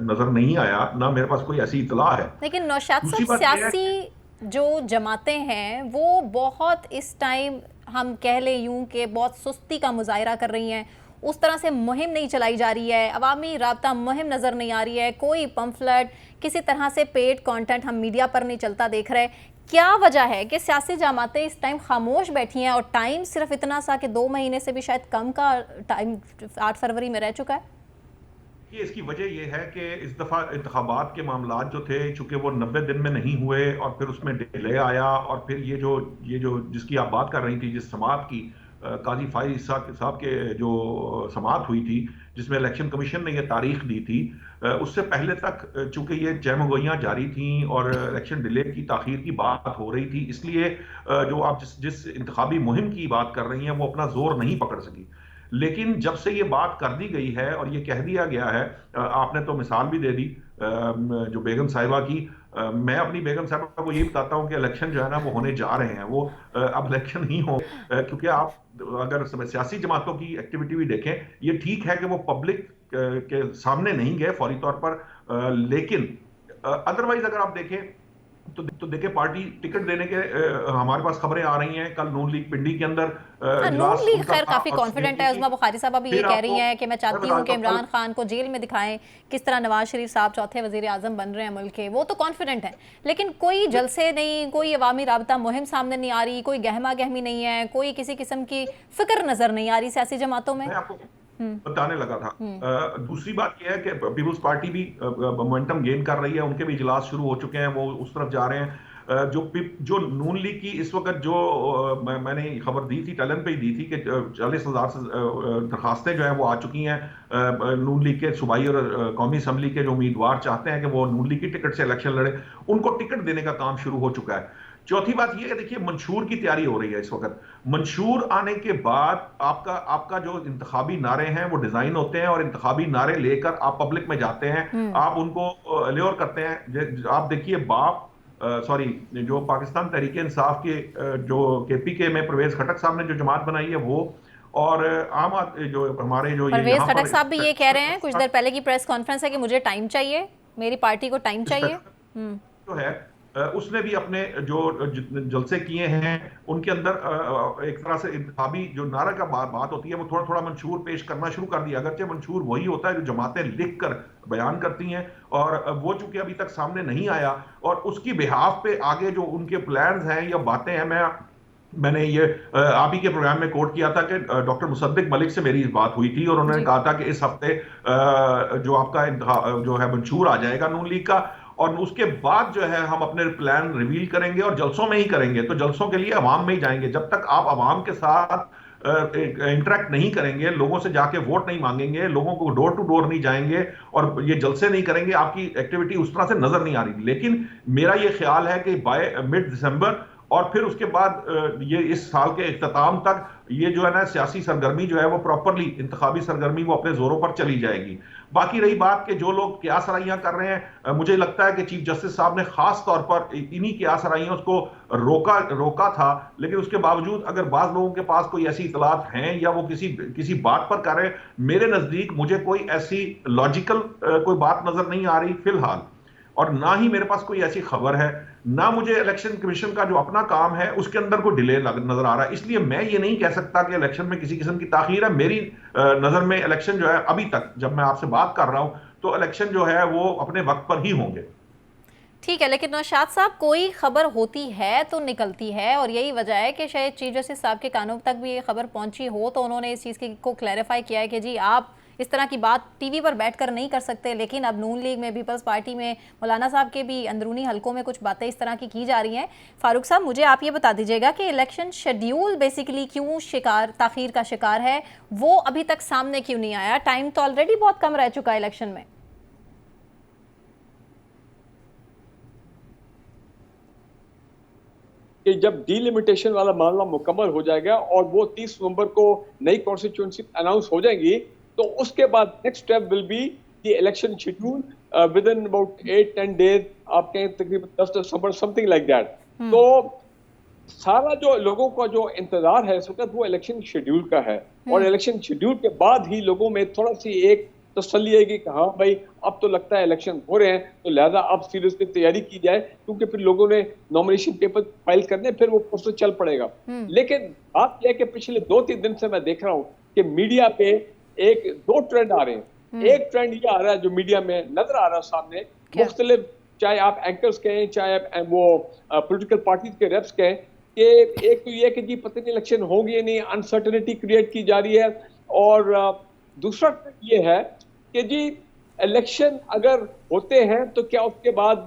D: नजर नहीं आया, ना मेरे पास कोई ऐसी इतला है।
A: लेकिन नौशाद साहब, सियासी जो जमातें हैं वो बहुत इस टाइम हम कह लें यूं कि बहुत सुस्ती का मुजाहरा कर रही हैं, उस तरह से मुहिम नहीं चलाई जा रही है, अवामी राब्ता मुहिम नज़र नहीं आ रही है, कोई पम्फलेट किसी तरह से पेड कंटेंट हम मीडिया पर नहीं चलता देख रहे। क्या वजह है कि सियासी जमातें इस टाइम खामोश बैठी हैं और टाइम सिर्फ इतना सा कि 2 महीने से भी शायद कम का टाइम 8 फरवरी में रह चुका है?
D: ये इसकी वजह यह है कि इस दफ़ा इंतखाबात के मामला जो थे चूंकि वो 90 दिन में नहीं हुए और फिर उसमें डिले आया, और फिर ये जो जिसकी आप बात कर रही थी, जिस समात की काजी फाइज साहब के जो समात हुई थी जिसमें इलेक्शन कमीशन ने ये तारीख दी थी, उससे पहले तक चूंकि ये जयमगोइयाँ जारी थी और इलेक्शन डिले की ताखीर की बात हो रही थी, इसलिए जो आप जिस इंतखाबी मुहिम की बात कर रही हैं वो अपना जोर नहीं पकड़ सकी। लेकिन जब से ये बात कर दी गई है और ये कह दिया गया है, आपने तो मिसाल भी दे दी जो बेगम साहिबा की, मैं अपनी बेगम साहिबा को ये बताता हूँ कि इलेक्शन जो है ना वो होने जा रहे हैं, वो अब इलेक्शन ही हो, क्योंकि आप अगर सियासी जमातों की एक्टिविटी भी देखें, ये ठीक है कि वो पब्लिक के सामने नहीं गए फौरी तौर पर, लेकिन अदरवाइज अगर आप देखें तो देखिए पार्टी टिकट देने के हमारे पास खबरें आ रही हैं। कल नून लीग पिंडी के अंदर
A: नून लीग खैर काफी कॉन्फिडेंट है। उस्मा बुखारी साहब अभी ये कह रही हैं कि मैं चाहती हूं कि इमरान खान को जेल में दिखाएं, किस तरह नवाज शरीफ साहब चौथे वजीर आजम बन रहे हैं मुल्क के, वो तो कॉन्फिडेंट है, लेकिन कोई जलसे नहीं, कोई अवामी राबता मुहिम सामने नहीं आ रही, कोई गहमा गहमी नहीं है, कोई किसी किस्म की फिक्र नजर नहीं आ रही सियासी जमातों में।
D: बताने लगा था। दूसरी बात यह है कि पीपुल्स पार्टी भी मोमेंटम गेन कर रही है, उनके भी इजलास शुरू हो चुके हैं, वो उस तरफ जा रहे हैं। जो नून लीग की इस वक्त जो मैंने खबर दी थी, टलन पे ही दी थी कि 40,000 से दरखास्तें जो हैं वो आ चुकी हैं नून लीग के सूबाई और कौमी असम्बली के जो उम्मीदवार चाहते हैं कि वो नून लीग की टिकट से इलेक्शन लड़े, उनको टिकट देने का काम शुरू हो चुका है। चौथी बात यह है, देखिए मंशूर की तैयारी हो रही है इस वक्त। मंशूर आने के बाद आपका जो इंतखाबी नारे हैं वो डिजाइन होते हैं, और इंतखाबी नारे लेकर आप पब्लिक में जाते हैं, आप उनको अल्योर करते हैं। आप देखिए जो पाकिस्तान तहरीक इंसाफ के जो KPK में परवेज खटक साहब ने जो जमात बनाई है वो, और जो हमारे जो
A: परवेज खटक साहब भी ये कह रहे हैं कुछ देर पहले की प्रेस कॉन्फ्रेंस है कि मुझे टाइम चाहिए, मेरी पार्टी को टाइम चाहिए।
D: जो है उसने भी अपने जो जलसे किए हैं उनके अंदर एक तरह से इंतखाबी जो नारा का बात होती है वो थोड़ा थोड़ा मंशूर पेश करना शुरू कर दिया, अगरचे मंशूर वही होता है जो जमातें लिख कर बयान करती हैं, और वो चूंकि अभी तक सामने नहीं आया, और उसकी बिहाफ पे आगे जो उनके प्लान्स हैं या बातें हैं, मैंने ये आप ही के प्रोग्राम में कोट किया था कि डॉक्टर मुसद्दिक मलिक से मेरी बात हुई थी और उन्होंने कहा था कि इस हफ्ते जो आपका जो है मंशूर आ जाएगा नून लीग का, और उसके बाद जो है हम अपने प्लान रिवील करेंगे और जलसों में ही करेंगे। तो जलसों के लिए अवाम में ही जाएंगे। जब तक आप अवाम के साथ इंटरेक्ट नहीं करेंगे, लोगों से जाके वोट नहीं मांगेंगे, लोगों को डोर टू डोर नहीं जाएंगे और ये जलसे नहीं करेंगे, आपकी एक्टिविटी उस तरह से नजर नहीं आ रही। लेकिन मेरा ये ख्याल है कि बाय मिड दिसंबर और फिर उसके बाद ये इस साल के इख्तिताम तक ये जो है ना सियासी सरगर्मी जो है वो प्रॉपरली इंतखाबी सरगर्मी वो अपने जोरों पर चली जाएगी। बाकी रही बात कि जो लोग क्यास आराइयां कर रहे हैं, मुझे लगता है कि चीफ जस्टिस साहब ने खास तौर पर इन्हीं क्यास आराइयों को रोका था, लेकिन उसके बावजूद अगर बाज लोगों के पास कोई ऐसी इतलात हैं या वो किसी बात पर कर रहे हैं, मेरे नजदीक मुझे कोई ऐसी लॉजिकल कोई बात नजर नहीं आ रही फिलहाल, और ना ही मेरे पास कोई ऐसी खबर है, ना मुझे इलेक्शन कमीशन का जो अपना काम है उसके अंदर कोई डिले नजर आ रहा है। इसलिए मैं ये नहीं कह सकता कि इलेक्शन में किसी किस्म की ताखीर है। मेरी नजर में इलेक्शन जो है अभी तक जब मैं आपसे बात कर रहा हूं तो इलेक्शन जो है वो अपने वक्त पर ही होंगे।
A: ठीक है, लेकिन नौशाद साहब कोई खबर होती है तो निकलती है, और यही वजह है कि शायद चीफ जस्टिस साहब के कानों तक भी ये खबर पहुंची हो तो उन्होंने इस चीज़ को क्लैरिफाई किया है कि जी आप इस तरह की बात टीवी पर बैठकर नहीं कर सकते, लेकिन अब नून लीग में, पीपल्स पार्टी में, मौलाना साहब के भी अंदरूनी हलकों में कुछ बातें इस तरह की जा रही हैं। फारूक साहब, मुझे आप ये बता दीजिएगा कि इलेक्शन शेड्यूल बेसिकली क्यों ताखीर का शिकार है, वो अभी तक सामने क्यों नहीं आया? टाइम तो ऑलरेडी बहुत कम रह चुका है इलेक्शन में।
B: कि जब डिलिमिटेशन वाला मामला मुकम्मल हो जाएगा और वो 30 नवंबर को नई कॉन्स्टिट्यूंसी अनाउंस हो जाएंगी, तो उसके बाद next step will be the election schedule with in about 8-10 days, आप कहें तकरीबन 10 दिसंबर समथिंग लाइक दैट। तो सारा जो लोगों का जो इंतजार है इस वक्त वो इलेक्शन शेड्यूल का है, और इलेक्शन शेड्यूल के बाद ही लोगों में थोड़ा सी एक तसल्ली है कि हाँ भाई अब तो लगता है इलेक्शन हो रहे हैं, तो लिहाजा अब सीरियसली तैयारी की जाए, क्योंकि फिर लोगों ने नॉमिनेशन पेपर फाइल करने, फिर वो प्रोसेस चल पड़ेगा। लेकिन बात यह है कि पिछले 2-3 दिन से मैं देख रहा हूँ कि मीडिया पे दो ट्रेंड आ रहे हैं। एक ट्रेंड ये आ रहा है जो मीडिया में नजर आ रहा है सामने, मुख्तलिफ, चाहे आप एंकर्स कहें, चाहे आप वो पोलिटिकल पार्टीज के रेप्स कहें, कि एक तो ये कि जी पता नहीं इलेक्शन होंगे या नहीं, अनसर्टेनिटी क्रिएट की जा रही है, और दूसरा ट्रेंड ये है कि जी इलेक्शन अगर होते हैं तो क्या उसके बाद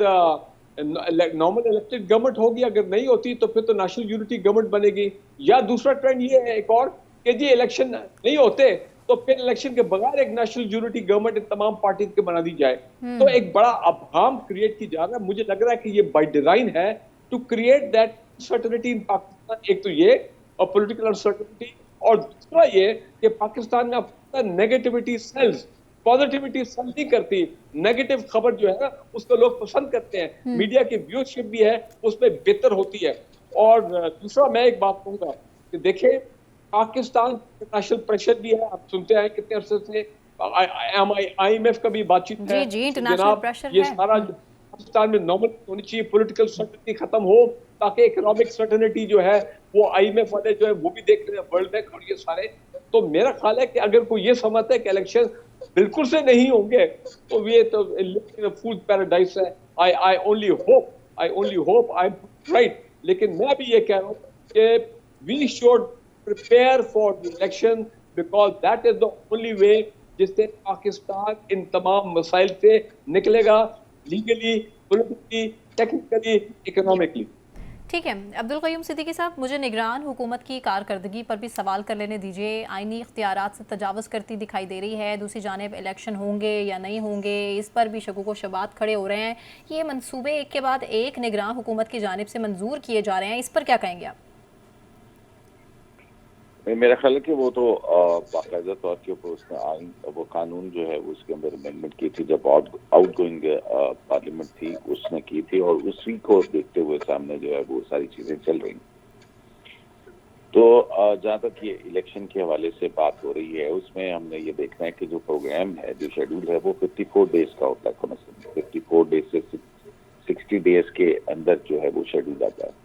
B: नॉर्मल इलेक्टेड गवर्नमेंट होगी, अगर नहीं होती तो फिर तो नेशनल यूनिटी गवर्नमेंट बनेगी। या दूसरा ट्रेंड ये है एक और कि जी इलेक्शन नहीं होते तो फिर इलेक्शन के बगैर एक नेशनल यूनिटी गवर्नमेंट इन तमाम पार्टी के बना दी जाए। तो एक बड़ा अबहाम क्रिएट की जा रहा है। मुझे लग रहा है कि ये बाय डिजाइन है to create that uncertainty in Pakistan. एक तो ये और पॉलिटिकल अनसर्टेनिटी, और दूसरा ये कि पाकिस्तान में नेगेटिविटी सेल्स, पॉजिटिविटी सेल नहीं करती। नेगेटिव खबर जो है ना उसको लोग पसंद करते हैं, मीडिया की व्यूअरशिप भी है उसमें बेहतर होती है। और दूसरा मैं एक बात कहूंगा कि देखें पाकिस्तान इंटरनेशनल प्रेशर भी है, आप सुनते हैं कितने अरसे से IMF का भी बातचीत है।
A: जी, इंटरनेशनल प्रेशर
B: ये सारा पाकिस्तान में नॉर्मल होनी चाहिए, पॉलिटिकल सर्टेनिटी खत्म हो, ताकि इकोनॉमिक सर्टेनिटी जो है वो IMF वाले जो है वो भी देख रहे हैं, वर्ल्ड बैंक और ये सारे। तो मेरा ख्याल है कि अगर कोई ये समझता है कि इलेक्शन बिल्कुल से नहीं होंगे तो ये तो फूल पैराडाइज है। I only hope I am right. लेकिन मैं भी ये कह रहा हूँ कि we should prepare for the election, because that is the only way जिससे पाकिस्तान इन तमाम मसाइल से निकलेगा, लीगली, पॉलिटिकली, टेक्निकली, इकोनॉमिकली।
A: ठीक है अब्दुल क़य्यूम सिद्दीकी साहब, मुझे निगरान हुकूमत की कारकर्दगी पर भी सवाल कर लेने दीजिए। आइनी इख्तियारात से तजावुज़ करती दिखाई दे रही है, दूसरी जानिब इलेक्शन होंगे या नहीं होंगे इस पर भी शकूक व शुबात खड़े हो रहे हैं। ये मंसूबे एक के बाद एक निगरान हुकूमत की जानिब से मंजूर किए जा रहे हैं, इस पर क्या कहेंगे आप?
C: मेरा ख्याल है कि वो तो बाकायदा तौर के ऊपर उसने आइन, वो कानून जो है उसके अंदर अमेंडमेंट की थी जब आउटगोइंग पार्लियामेंट थी उसने की थी, और उसी को देखते हुए सामने जो है वो सारी चीजें चल रही। तो जहाँ तक ये इलेक्शन के हवाले से बात हो रही है उसमें हमने ये देखना है कि जो प्रोग्राम है, जो शेड्यूल है वो 54 डेज का होता है, कम से कम 54 डेज से 60 डेज के अंदर जो है वो शेड्यूल आता है।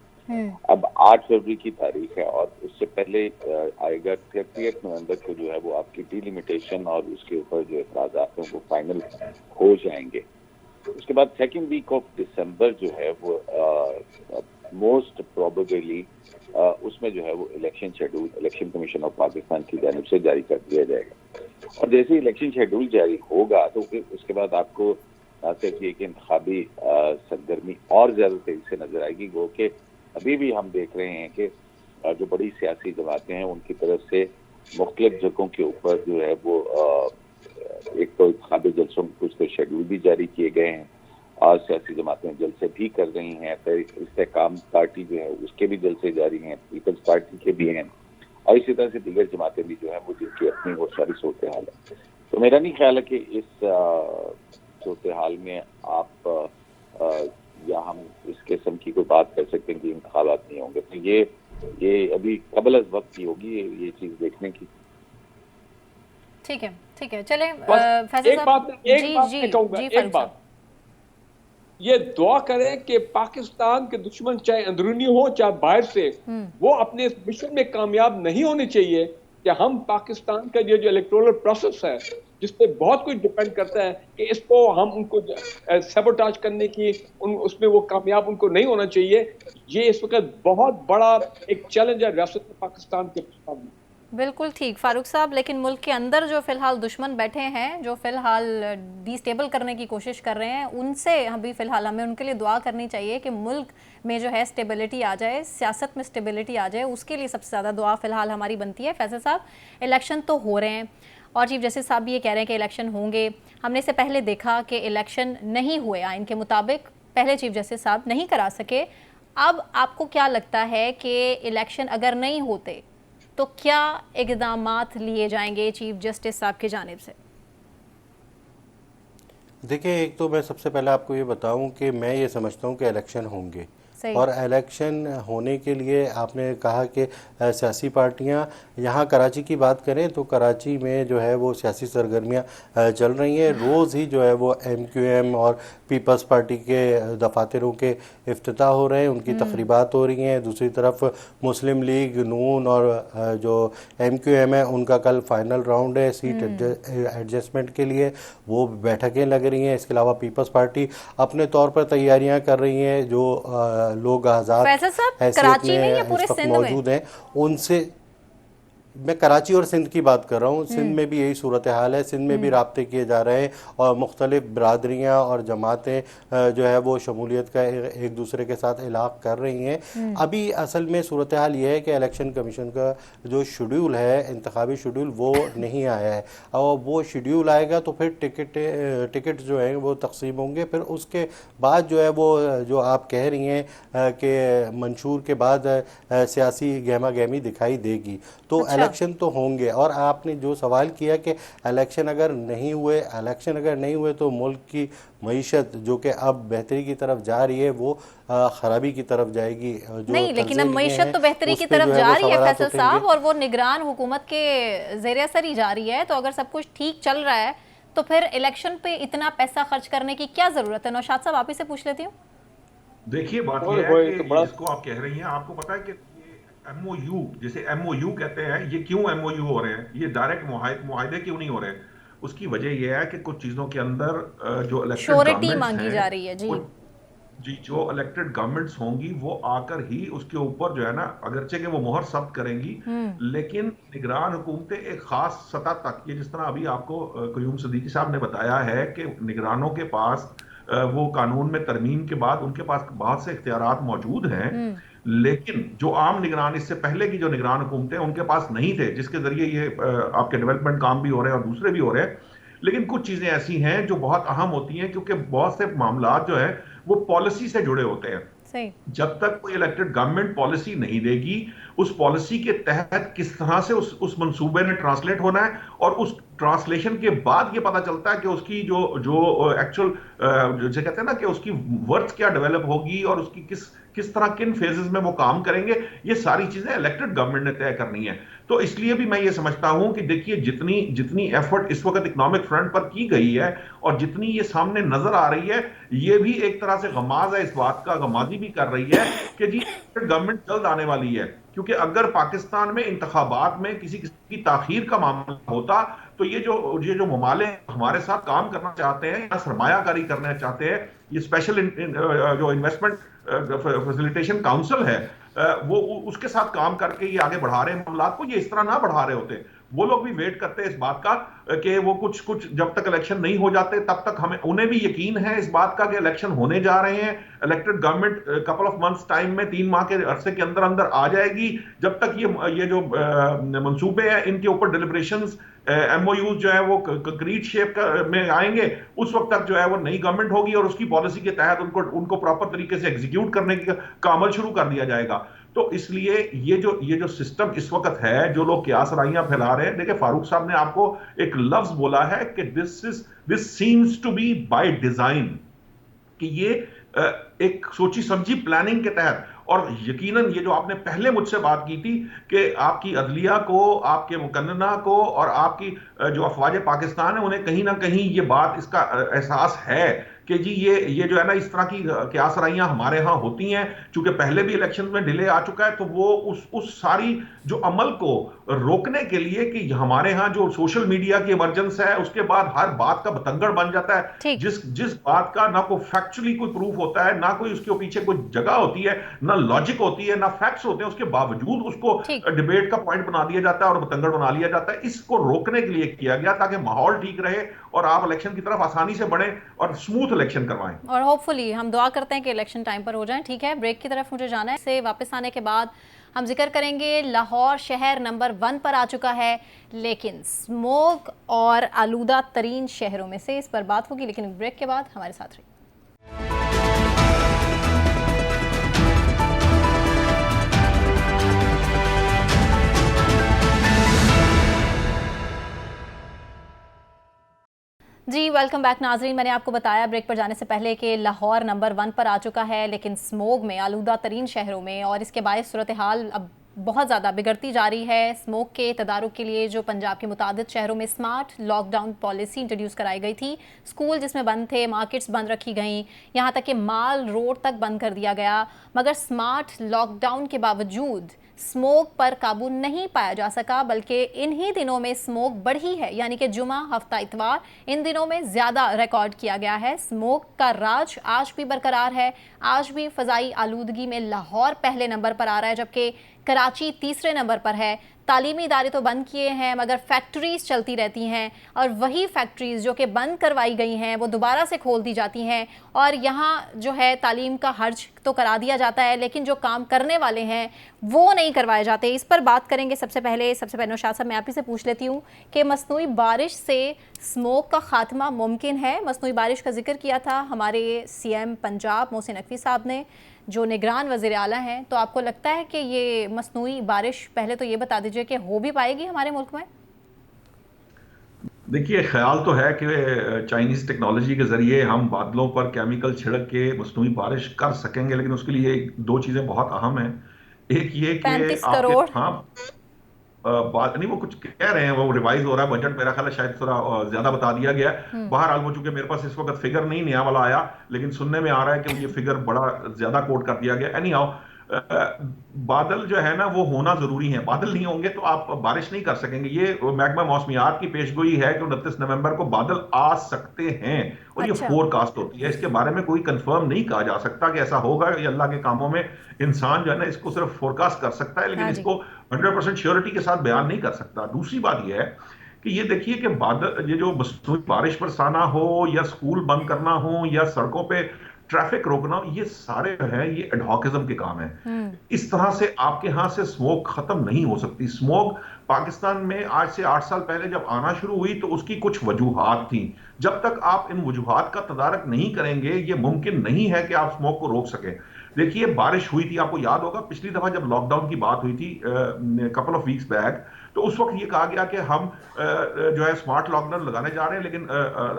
C: अब 8 फरवरी की तारीख है और उससे पहले आएगा 30 नवंबर को जो है वो आपकी डिलिमिटेशन और उसके ऊपर जो एतराज़ात हैं वो फाइनल हो जाएंगे। उसके बाद 2nd वीक ऑफ दिसंबर जो है वो मोस्ट प्रोबेबली उसमें जो है वो election schedule election commission of Pakistan की जानिब से जारी कर दिया जाएगा। और जैसे ही इलेक्शन शेड्यूल जारी होगा तो उसके बाद आपको सिर्फ एक इंतखाबी सरगर्मी और ज्यादा तेजी से नजर आएगी। वो कि अभी भी हम देख रहे हैं कि जो बड़ी सियासी जमातें हैं उनकी तरफ से मुख्तलिफ जगहों के ऊपर जो है वो एक तो इंतखाबी जलसों के कुछ तो शेड्यूल भी जारी किए गए हैं और सियासी जमातें जलसे भी कर रही हैं। फिर इस्तेकाम पार्टी जो है उसके भी जलसे जारी हैं, पीपल्स पार्टी के भी हैं और इसी तरह से दीगर जमातें भी जो है वो जिनकी अपनी बहुत सारी सूरत हाल है। तो मेरा नहीं ख्याल है कि इस सूरत हाल में आप या हम इस किस्म की कोई बात कर सकते हैं कि इंतखाबात नहीं होंगे। तो ये अभी कबल अज़ वक्त ही होगी ये चीज देखने की।
A: ठीक है चले
B: एक बात ये दुआ करें कि पाकिस्तान के दुश्मन चाहे अंदरूनी हो चाहे बाहर से वो अपने इस मिशन में कामयाब नहीं होने चाहिए कि हम पाकिस्तान का ये जो इलेक्टोरल प्रोसेस है जिस पे बहुत कुछ डिपेंड करता है कि इसको हम उनको सैबोटाज करने की उसमें वो कामयाब उनको नहीं होना चाहिए। ये इस वक्त बहुत बड़ा एक चैलेंज है रियासत पाकिस्तान के सामने।
A: बिल्कुल ठीक फारूक साहब, लेकिन मुल्क के अंदर जो फिलहाल दुश्मन बैठे हैं, जो फिलहाल डिस्टेबल करने की कोशिश कर रहे हैं, उनसे अभी फिलहाल हमें उनके लिए दुआ करनी चाहिए कि मुल्क में जो है स्टेबिलिटी आ जाए, सियासत में स्टेबिलिटी आ जाए। उसके लिए सबसे ज़्यादा दुआ फिलहाल हमारी बनती है। फैसल साहब, इलेक्शन तो हो रहे हैं और चीफ जस्टिस साहब भी ये कह रहे हैं कि इलेक्शन होंगे। हमने इससे पहले देखा कि इलेक्शन नहीं हुए आइन के मुताबिक, पहले चीफ जस्टिस साहब नहीं करा सके। अब आपको क्या लगता है कि इलेक्शन अगर नहीं होते तो क्या इक़दामात लिए जाएंगे चीफ जस्टिस साहब की जानिब से?
E: देखिए, एक तो मैं सबसे पहले आपको ये बताऊं कि मैं ये समझता हूं कि इलेक्शन होंगे और इलेक्शन होने के लिए आपने कहा कि सियासी पार्टियां, यहाँ कराची की बात करें तो कराची में जो है वो सियासी सरगर्मियां चल रही हैं। रोज़ ही जो है वो MQM और पीपल्स पार्टी के दफातरों के इफ्तिताह हो रहे हैं, उनकी तकरीबात हो रही हैं। दूसरी तरफ मुस्लिम लीग, नून और जो MQM है उनका कल फाइनल राउंड है सीट एडजस्टमेंट के लिए, वो बैठकें लग रही हैं। इसके अलावा पीपल्स पार्टी अपने तौर पर तैयारियां कर रही हैं। जो लोग आज़ाद
A: कराची में या पूरे सिंध
E: मौजूद हैं उनसे, मैं कराची और सिंध की बात कर रहा हूँ, सिंध में भी यही सूरत हाल है। सिंध में भी राब्ते किए जा रहे हैं और मुख्तलिफ बरादरियाँ और जमातें जो है वो शमूलियत का एक दूसरे के साथ इलाक़ कर रही हैं। अभी असल में सूरत हाल ये है कि इलेक्शन कमीशन का जो शेड्यूल है, इंतखाबी शेड्यूल, वो नहीं आया है और वो शेड्यूल आएगा तो फिर टिकट जो है वो तकसीम होंगे। फिर उसके बाद जो है वो जो आप कह रही हैं कि मंशूर के बाद सियासी गहमा गहमी दिखाई देगी। तो इलेक्शन तो होंगे। और आपने जो सवाल किया कि इलेक्शन अगर नहीं हुए तो मुल्क की मईशत जो कि अब बेहतरी की तरफ जा रही है वो खराबी की तरफ जाएगी। जो
A: नहीं, लेकिन अब मईशत तो बेहतरी की तरफ जा रही है फैसल साहब, और वो निगरान हुकूमत के ज़ेर असर ही जा रही है। तो अगर सब कुछ ठीक चल रहा है तो फिर इलेक्शन पे इतना पैसा खर्च करने की क्या जरूरत है? नौशाद साहब, आप ही से पूछ लेती हूँ।
D: देखिए, बात यह है कि जिसको आप कह रही हैं, आपको पता है कि MOU, जिसे MOU कहते हैं, ये क्यों MOU हो रहे हैं? ये डायरेक्ट मुआहदे क्यों नहीं हो रहे? उसकी वजह यह है कि कुछ चीजों के अंदर जो इलेक्टेड गवर्नमेंट्स मांगी जा रही है जी, जो इलेक्टेड गवर्नमेंट्स होंगी वो आकर ही उसके ऊपर जो है ना, अगरचे के वो मोहर सख्त करेंगी, लेकिन निगरान हुकूमतें एक खास सतह तक, ये जिस तरह अभी आपको क़य्यूम सिद्दीकी साहब ने बताया है कि निगरानों के पास वो कानून में तरमीम के बाद उनके पास बहुत से इख्तियारात मौजूद हैं, लेकिन जो आम निगरान, इससे पहले की जो निगरान हुकूमतें, उनके पास नहीं थे, जिसके जरिए ये आपके डेवलपमेंट काम भी हो रहे हैं और दूसरे भी हो रहे हैं। लेकिन कुछ चीजें ऐसी हैं जो बहुत अहम होती हैं, क्योंकि बहुत से मामला जो है वो पॉलिसी से जुड़े होते हैं। जब तक कोई इलेक्टेड गवर्नमेंट पॉलिसी नहीं देगी, उस पॉलिसी के तहत किस तरह से उस मंसूबे ने ट्रांसलेट होना है, और उस ट्रांसलेशन के बाद ये पता चलता है कि उसकी जो एक्चुअल जैसे कहते हैं ना कि उसकी वर्थ क्या डेवलप होगी और उसकी किस तरह किन फेजेस में वो काम करेंगे, ये सारी चीजें इलेक्टेड गवर्नमेंट ने तय करनी है। तो इसलिए भी मैं ये समझता हूं कि देखिए, जितनी एफर्ट इस वक्त इकोनॉमिक फ्रंट पर की गई है और जितनी ये सामने नजर आ रही है, ये भी एक तरह से गमाज है, इस बात का गमाजी भी कर रही है कि जी गवर्नमेंट जल्द आने वाली है। क्योंकि अगर पाकिस्तान में इंतखाबात में किसी की ताखीर का मामला होता तो ये जो ममालिक हमारे साथ काम करना चाहते हैं या सरमायाकारी करना चाहते हैं, ये स्पेशल जो इन्वेस्टमेंट फैसिलिटेशन काउंसिल है, वो उसके साथ काम करके ये आगे बढ़ा रहे हैं मामला को, ये इस तरह ना बढ़ा रहे होते। वो लोग भी वेट करते हैं इस बात का कि वो कुछ जब तक इलेक्शन नहीं हो जाते तब तक उन्हें भी यकीन है इस बात का कि इलेक्शन होने जा रहे हैं, elected government couple of months time में, 3 माह के अरसे के अंदर अंदर आ जाएगी। जब तक ये जो मंसूबे हैं इनके ऊपर डिलिब्रेशंस, एमओयूज जो है वो कंक्रीट शेप में आएंगे, उस वक्त तक जो है वो नई गवर्नमेंट होगी और उसकी पॉलिसी के तहत उनको प्रॉपर तरीके से एग्जीक्यूट करने का अमल शुरू कर दिया जाएगा। तो इसलिए ये जो सिस्टम इस वक्त है, जो लोग क्यास राइयां फैला रहे हैं, देखिए फारूक साहब ने आपको एक लफ्ज बोला है कि this seems to be by design, कि ये एक सोची समझी प्लानिंग के तहत, और यकीनन ये जो आपने पहले मुझसे बात की थी कि आपकी अदलिया को, आपके मुकन्नना को और आपकी जो अफवाज पाकिस्तान है उन्हें कहीं ना कहीं ये बात, इसका एहसास है कि जी ये जो है ना इस तरह की क्यास राइयां हमारे यहाँ होती हैं, चूंकि पहले भी इलेक्शन में डिले आ चुका है, तो वो उस सारी जो अमल को रोकने के लिए कि हमारे यहाँ जो सोशल मीडिया की इमरजेंस है, उसके बाद हर बात का बतंगड़ बन जाता है, जिस बात का ना कोई फैक्चुअली कोई प्रूफ होता है, ना कोई उसके पीछे कोई जगह होती है, ना लॉजिक होती है, ना फैक्ट्स होते हैं, उसके बावजूद उसको डिबेट का पॉइंट बना दिया जाता है और बतंगड़ बना लिया जाता है। इसको रोकने के लिए किया गया ताकि माहौल ठीक रहे और आप इलेक्शन की तरफ आसानी से बढ़े और स्मूथ इलेक्शन करवाएं।
A: और होपफुली हम दुआ करते हैं कि इलेक्शन टाइम पर हो जाए। ठीक है, ब्रेक की तरफ मुझे जाना है। से वापस आने के बाद हम जिक्र करेंगे, लाहौर शहर नंबर 1 पर आ चुका है, लेकिन स्मोक और आलूदा तरीन शहरों में से, इस पर बात होगी, लेकिन ब्रेक के बाद हमारे साथ रहिए। जी वेलकम बैक नाजरीन। मैंने आपको बताया ब्रेक पर जाने से पहले कि लाहौर नंबर 1 पर आ चुका है, लेकिन स्मोग में, आलूदा तरीन शहरों में, और इसके बायस सूरत हाल अब बहुत ज़्यादा बिगड़ती जा रही है। स्मोक के तदारुक के लिए जो पंजाब के मुतादिद शहरों में स्मार्ट लॉकडाउन पॉलिसी इंट्रोड्यूस कराई गई थी, स्कूल जिसमें बंद थे, मार्केट्स बंद रखी गई, यहाँ तक कि माल रोड तक बंद कर दिया गया, मगर स्मार्ट लॉकडाउन के बावजूद स्मोक पर काबू नहीं पाया जा सका, बल्कि इन्हीं दिनों में स्मोक बढ़ी है, यानी कि जुमा, हफ्ता, इतवार, इन दिनों में ज़्यादा रिकॉर्ड किया गया है। स्मोक का राज आज भी बरकरार है। आज भी फ़ज़ाई आलूदगी में लाहौर पहले नंबर पर आ रहा है, जबकि कराची तीसरे नंबर पर है। तालीमी इदारे तो बंद किए हैं, मगर फैक्ट्रीज़ चलती रहती हैं, और वही फैक्ट्रीज़ जो कि बंद करवाई गई हैं वो दोबारा से खोल दी जाती हैं, और यहाँ जो है तालीम का हर्ज तो करा दिया जाता है, लेकिन जो काम करने वाले हैं वो नहीं करवाए जाते। इस पर बात करेंगे। सबसे पहले नौशाद साहब, मैं आप ही से पूछ लेती हूँ कि मसनूई बारिश से स्मोक का खात्मा मुमकिन है? मसनूई बारिश का जिक्र किया था हमारे CM पंजाब मोहसिन नकवी साहब ने, जो निगरान वज़ीर आला हैं, तो आपको लगता है कि ये मसनूई बारिश, पहले तो ये बता दीजिए कि हो भी पाएगी हमारे मुल्क में?
D: देखिए, ख्याल तो है कि चाइनीज टेक्नोलॉजी के जरिए हम बादलों पर केमिकल छिड़क के मसनूई बारिश कर सकेंगे, लेकिन उसके लिए दो चीजें बहुत अहम हैं। एक ये कि
A: 35 करोड़,
D: हाँ बात नहीं, वो कुछ कह रहे हैं, वो रिवाइज हो रहा है बजट, मेरा ख्याल है शायद थोड़ा ज्यादा बता दिया गया है। बहरहाल वो, चूंकि मेरे पास इस वक्त फिगर नहीं नया वाला आया, लेकिन सुनने में आ रहा है कि ये फिगर बड़ा ज्यादा कोट कर दिया गया। एनी हाउ, बादल जो है ना वो होना जरूरी है। बादल नहीं होंगे तो आप बारिश नहीं कर सकेंगे। ये महकमा मौसमियात की पेशगोई है कि 29 नवंबर को बादल आ सकते हैं, और ये फोरकास्ट होती है। इसके बारे में कोई कंफर्म नहीं कहा जा सकता कि ऐसा होगा। ये अल्लाह के कामों में इंसान जो है ना इसको सिर्फ फोरकास्ट कर सकता है, लेकिन इसको 100% श्योरिटी के साथ बयान नहीं कर सकता। दूसरी बात यह है कि ये देखिए कि बादल, ये जो मसनूई बारिश बरसाना हो, या स्कूल बंद करना हो, या सड़कों पे ट्रैफिक रोकना, ये सारे जो है ये एडहॉकिज्म के काम है। इस तरह से आपके यहां से स्मोक खत्म नहीं हो सकती। स्मोक पाकिस्तान में आज से 8 साल पहले जब आना शुरू हुई तो उसकी कुछ वजूहात थी। जब तक आप इन वजूहात का तदारक नहीं करेंगे, ये मुमकिन नहीं है कि आप स्मोक को रोक सके। देखिए, बारिश हुई थी, आपको याद होगा पिछली दफा जब लॉकडाउन की बात हुई थी कपल ऑफ वीक्स बैक, तो उस वक्त ये कहा गया कि हम जो है स्मार्ट लॉकडाउन लगाने जा रहे हैं, लेकिन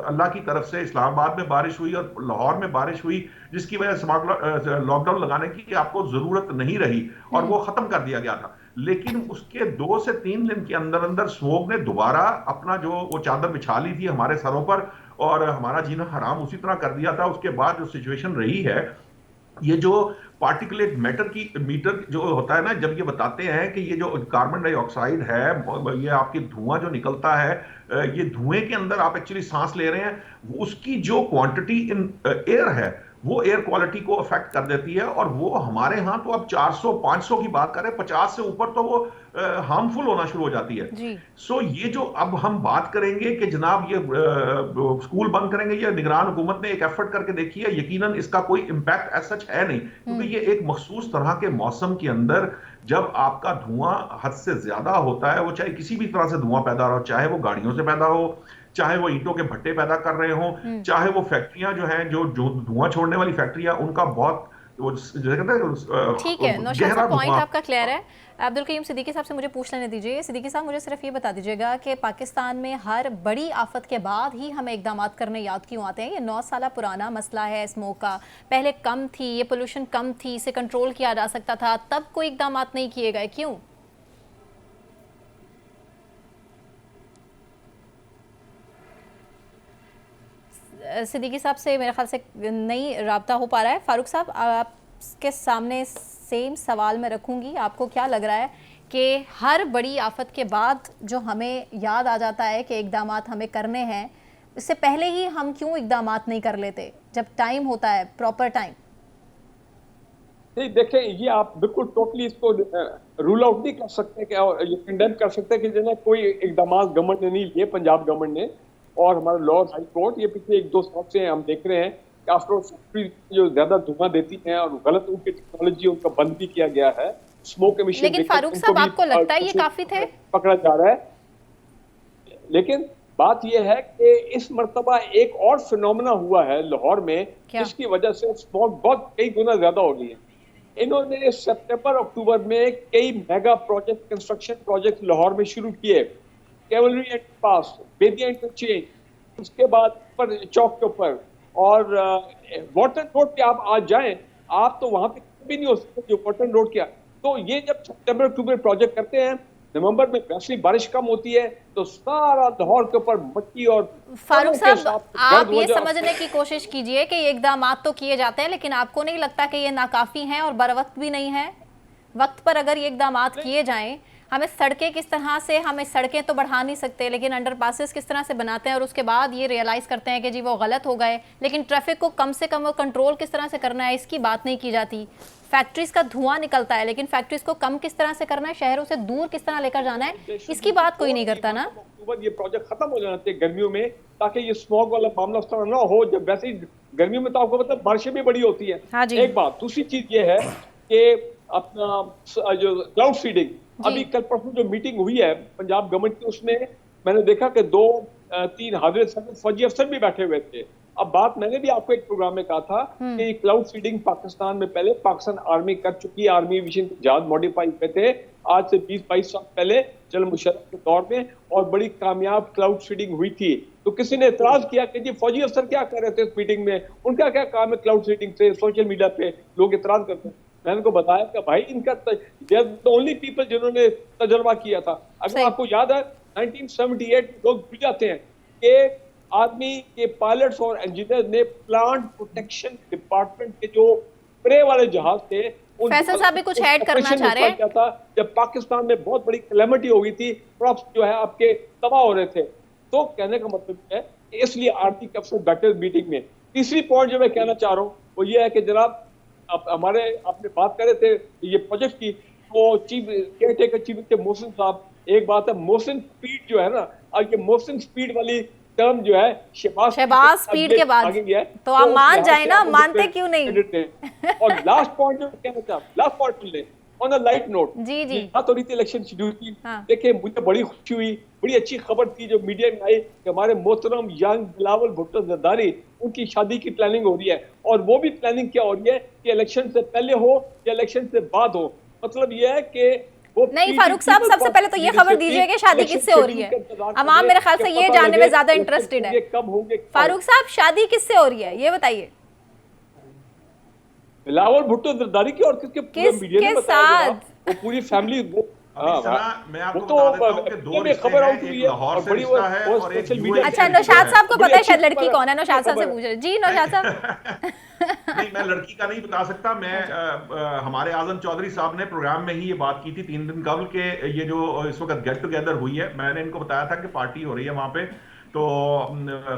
D: अल्लाह की तरफ से इस्लामाबाद में बारिश हुई और लाहौर में बारिश हुई, जिसकी वजह से स्मार्ट लॉकडाउन लगाने की आपको जरूरत नहीं रही और वो खत्म कर दिया गया था। लेकिन उसके 2 से 3 दिन के अंदर अंदर स्मोक ने दोबारा अपना जो वो चादर बिछा ली थी हमारे सरों पर, और हमारा जीना हराम उसी तरह कर दिया था। उसके बाद जो सिचुएशन रही है, ये जो पार्टिकुलेट मैटर की मीटर जो होता है ना, जब ये बताते हैं कि ये जो कार्बन डाइऑक्साइड है, ये आपकी धुआं जो निकलता है, ये धुएं के अंदर आप एक्चुअली सांस ले रहे हैं, उसकी जो क्वांटिटी इन एयर है वो एयर क्वालिटी को अफेक्ट कर देती है, और वो हमारे यहाँ तो अब 400-500 की बात करें, 50 से ऊपर तो वो हार्मफुल होना शुरू हो जाती है। सो ये जो अब हम बात करेंगे कि जनाब ये स्कूल बंद करेंगे, ये निगरान हुकूमत ने एक एफर्ट करके देखी है, यकीनन इसका कोई इंपैक्ट एज सच है नहीं, क्योंकि ये एक मखसूस तरह के मौसम के अंदर जब आपका धुआं हद से ज्यादा होता है, वो चाहे किसी भी तरह से धुआं पैदा हो, चाहे वो गाड़ियों से पैदा हो, चाहे वो ईंटों के भट्टे पैदा कर रहे हो, चाहे वो फैक्ट्रियां जो हैं, जो धुआं छोड़ने वाली फैक्ट्रियां, उनका बहुत
A: ठीक है। नौशाद साहब, पॉइंट आपका क्लियर है। अब्दुल कयूम सिद्दीकी साहब से मुझे पूछ लेने दीजिए। सिद्दीकी साहब, मुझे सिर्फ ये बता दीजिएगा कि पाकिस्तान में हर बड़ी आफत के बाद ही हमें इकदाम करने याद क्यों आते हैं? ये 9 साल पुराना मसला है स्मोक का, पहले कम थी, ये पोल्यूशन कम थी, इसे कंट्रोल किया जा सकता था, तब कोई इकदाम नहीं किए गए, क्यों? सिद्दीकी साहब से मेरे ख्याल से नहीं राब्ता हो पा रहा है। फारूक साहब, आपके सामने सेम सवाल मैं रखूंगी। आपको क्या लग रहा है कि हर बड़ी आफत के बाद जो हमें याद आ जाता है कि इकदामात हमें करने हैं, इससे पहले ही हम क्यों इकदामात नहीं कर लेते जब टाइम होता है, प्रॉपर टाइम?
B: नहीं, देखें, ये आप बिल्कुल टोटली इसको रूल आउट नहीं कर सकते कि ये कंडेम कर सकते कि जो कोई इकदाम गवर्नमेंट ने नहीं लिए, पंजाब गवर्नमेंट ने और हमारा लॉर्ड हाई कोर्ट, ये पिछले 1-2 साल से हम देख रहे हैं कि आफ्टर फैक्ट्री जो ज्यादा धुआं देती हैं और गलत उनकी टेक्नोलॉजी उनका बंद भी किया गया है, स्मोक एमिशन।
A: लेकिन फारूक साहब, आपको लगता है ये काफी थे?
B: पकड़ा जा रहा है। लेकिन बात यह है कि इस मर्तबा एक और फिनोमेना हुआ है लाहौर में, जिसकी वजह से स्मोक बहुत कई गुना ज्यादा हो गई है। इन्होंने सितंबर अक्टूबर में कई mega project, construction project Lahore में शुरू किए, cavalry and pass, Bedian interchange, उसके बाद पर चौक के ऊपर, और वाटन रोड पे आप आज जाएं, आप तो वहां पे भी नहीं हो सकते जो वाटन रोड किया। तो ये जब सितंबर अक्टूबर प्रोजेक्ट करते हैं, नवंबर में वैसे बारिश कम होती है, तो सारा लाहौर के ऊपर मट्टी। और
A: फारूक साहब, आप ये समझने की कोशिश कीजिए कि ये इकदाम तो किए जाते हैं, लेकिन आपको नहीं लगता कि ये नाकाफी हैं और बरवक्त भी नहीं है? वक्त पर अगर ये इकदाम किए जाएं, हमें सड़कें किस तरह से, हमें सड़कें तो बढ़ा नहीं सकते, लेकिन अंडरपासेस किस तरह से बनाते हैं और उसके बाद ये रियलाइज करते हैं कि जी वो गलत हो गए, लेकिन ट्रैफिक को कम से कम वो कंट्रोल किस तरह से करना है, इसकी बात नहीं की जाती। फैक्ट्रीज का धुआं निकलता है, लेकिन फैक्ट्रीज को कम किस तरह से करना है, शहरों से दूर किस तरह लेकर जाना है, इसकी बात कोई नहीं करता ना।
B: ये प्रोजेक्ट खत्म हो जाना चाहिए गर्मियों में, ताकि ये स्मॉग वाला मामला उस तरह ना हो। जब वैसे ही गर्मियों में तो आपको मतलब बारिशें भी बड़ी होती है।
A: हाँ जी।
B: एक बात, दूसरी चीज ये है कि अपना जो क्लाउड सीडिंग, अभी कल परसों जो मीटिंग हुई है पंजाब गवर्नमेंट की, उसमें मैंने देखा कि 2-3 हाजिर फौजी अफसर भी बैठे हुए थे। अब बात मैंने भी आपको एक प्रोग्राम में कहा था कि क्लाउड सीडिंग पाकिस्तान में पहले पाकिस्तान आर्मी कर चुकी है, आर्मी विजन जहाज मॉडिफाई पे थे आज से 20-22 साल पहले जनरल मुशर्रफ के दौर में, और बड़ी कामयाब क्लाउड सीडिंग हुई थी। तो किसी ने एतराज किया कि जी फौजी अफसर क्या कर रहे थे इस मीटिंग में, उनका क्या काम है क्लाउड सीडिंग से? सोशल मीडिया पे लोग एतराज करते हैं। मैंने उनको बताया कि भाई इनका ओनली पीपल जिन्होंने तजर्बा किया था। अगर आपको याद है 1978 लोग भूल जाते हैं कि आर्मी के पायलट्स और इंजीनियर ने प्लांट प्रोटेक्शन डिपार्टमेंट के जो स्प्रे वाले जहाज थे,
A: फैसल साहब भी कुछ ऐड करना चाह रहे हैं?
B: जब पाकिस्तान में बहुत बड़ी कैलेमिटी हो गई थी, क्रॉप्स जो है आपके तबाह हो रहे थे। तो कहने का मतलब है इसलिए आर्मी के अफसर बैठे मीटिंग में। तीसरी पॉइंट जो मैं कहना चाह रहा हूँ वो ये है कि जनाब हमारे आपने बात कर रहे थे ये प्रोजेक्ट की, तो chief care taker chief minister Mohsin साहब, एक बात है मोहसिन स्पीड जो है ना, और ये मोहसिन स्पीड वाली टर्म जो है
A: शहबाज स्पीड के बाद तो आप मान जाए ना, मानते क्यों नहीं?
B: और लास्ट पॉइंट जो कहना चाहता, last point on a light note,
A: जी जी
B: तो रही थी इलेक्शन शेड्यूल की। देखिए मुझे बड़ी खुशी हुई, बड़ी अच्छी खबर थी जो मीडिया में आई कि हमारे मोहतरम यंग बिलावल भुट्टो जरदारी, उनकी शादी की प्लानिंग हो रही है। और वो भी प्लानिंग क्या हो रही है कि इलेक्शन से पहले हो या इलेक्शन से बाद हो। मतलब ये है कि
A: नहीं फारूक साहब, सबसे पहले तो ये खबर दीजिए कि शादी किससे हो रही है। अवाम मेरे ख्याल से ये जानने में ज्यादा इंटरेस्टेड है। फारूक साहब, शादी किससे हो रही है ये बताइए?
B: बिलावल भुट्टो जरदारी की और किसके
A: साथ?
B: वो पूरी फैमिली।
D: मैं आपको बता देता हूं कि 2 रिश्ते हैं, एक लाहौर से रिश्ता है और एक यूएई।
A: अच्छा, नौशाद साहब को पता है शायद लड़की कौन है? नौशाद साहब से पूछ रहे। जी नौशाद साहब।
D: नहीं, मैं लड़की का नहीं बता सकता। मैं हमारे आजम चौधरी साहब ने प्रोग्राम में ही ये बात की थी 3 दिन कबल के ये जो इस वक्त गेट टुगेदर हुई है, मैंने इनको बताया था कि पार्टी हो रही है वहां पे। तो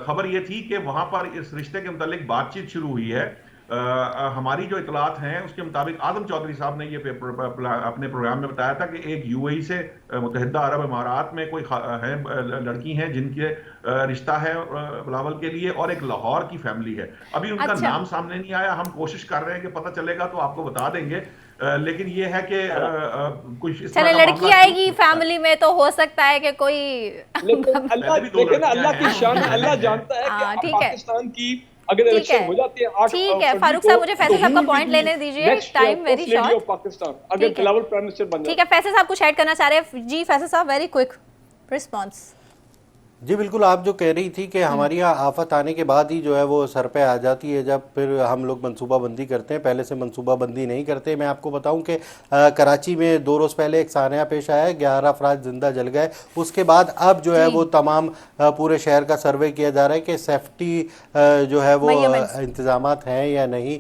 D: खबर ये थी कि वहां पर इस रिश्ते के मुतालिक बातचीत शुरू हुई है। हमारी जो इतलात हैं उसके मुताबिक आजम चौधरी साहब ने ये अपने प्रोग्राम में बताया था कि एक यूएई से मुत्तहिदा अरब इमारात में कोई है लड़की हैं जिनके रिश्ता है बिलावल के लिए, और एक लाहौर की फैमिली है। अभी उनका नाम सामने नहीं आया, हम कोशिश कर रहे हैं कि पता चलेगा तो आपको बता देंगे। लेकिन ये है कि कुछ इस
A: चले लड़की आएगी फैमिली में तो हो सकता है कि कोई
B: अल्लाह देखे ना, अल्लाह की शान है, अल्लाह जानता है कि पाकिस्तान की अगर इलेक्शन हो जाती है 8
A: ठीक है फारूक साहब, मुझे फैसल साहब का पॉइंट लेने दीजिए, टाइम वेरी शॉर्ट
B: पाकिस्तान अगर बिलावल प्राइम मिनिस्टर बन जाए।
A: ठीक है, फैसल साहब कुछ ऐड करना चाह रहे हैं? जी फैसल साहब, वेरी क्विक रिस्पांस।
E: जी बिल्कुल, आप जो कह रही थी कि हमारी यहाँ आफत आने के बाद ही जो है वो सर पे आ जाती है जब फिर हम लोग मंसूबाबंदी करते हैं, पहले से मंसूबाबंदी नहीं करते। मैं आपको बताऊं कि कराची में 2 रोज़ पहले एक सानिया पेश आया, 11 अफराद जिंदा जल गए। उसके बाद अब जो है वो तमाम पूरे शहर का सर्वे किया जा रहा है कि सेफ्टी जो है वो इंतजामात हैं या नहीं।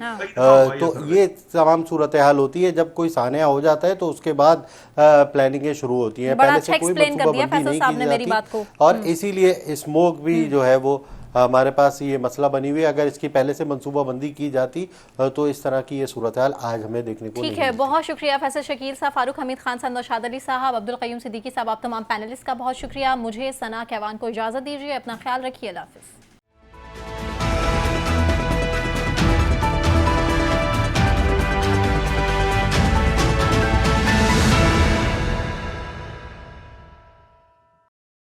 E: तो ये तमाम सूरत हाल होती है जब कोई सानिया हो जाता है तो उसके बाद प्लानिंगें शुरू होती हैं, पहले से कोई मंसूबाबंदी नहीं की जाती। और इसीलिए स्मोक भी जो है वो हमारे पास ये मसला बनी हुई है। अगर इसकी पहले से मंसूबाबंदी की जाती तो इस तरह की ये सूरत हाल आज हमें देखने को नहीं
A: ठीक है, बहुत शुक्रिया फैसल शकील साहब, फारूक हमीद खान साहब, नौशाद अली साहब, अब्दुल क़य्यूम सिद्दीकी साहब, आप तमाम पैनलिस्ट का बहुत शुक्रिया। मुझे सना कहवान को इजाज़त दीजिए, अपना ख्याल रखिए, अल्लाह हाफ़िज़।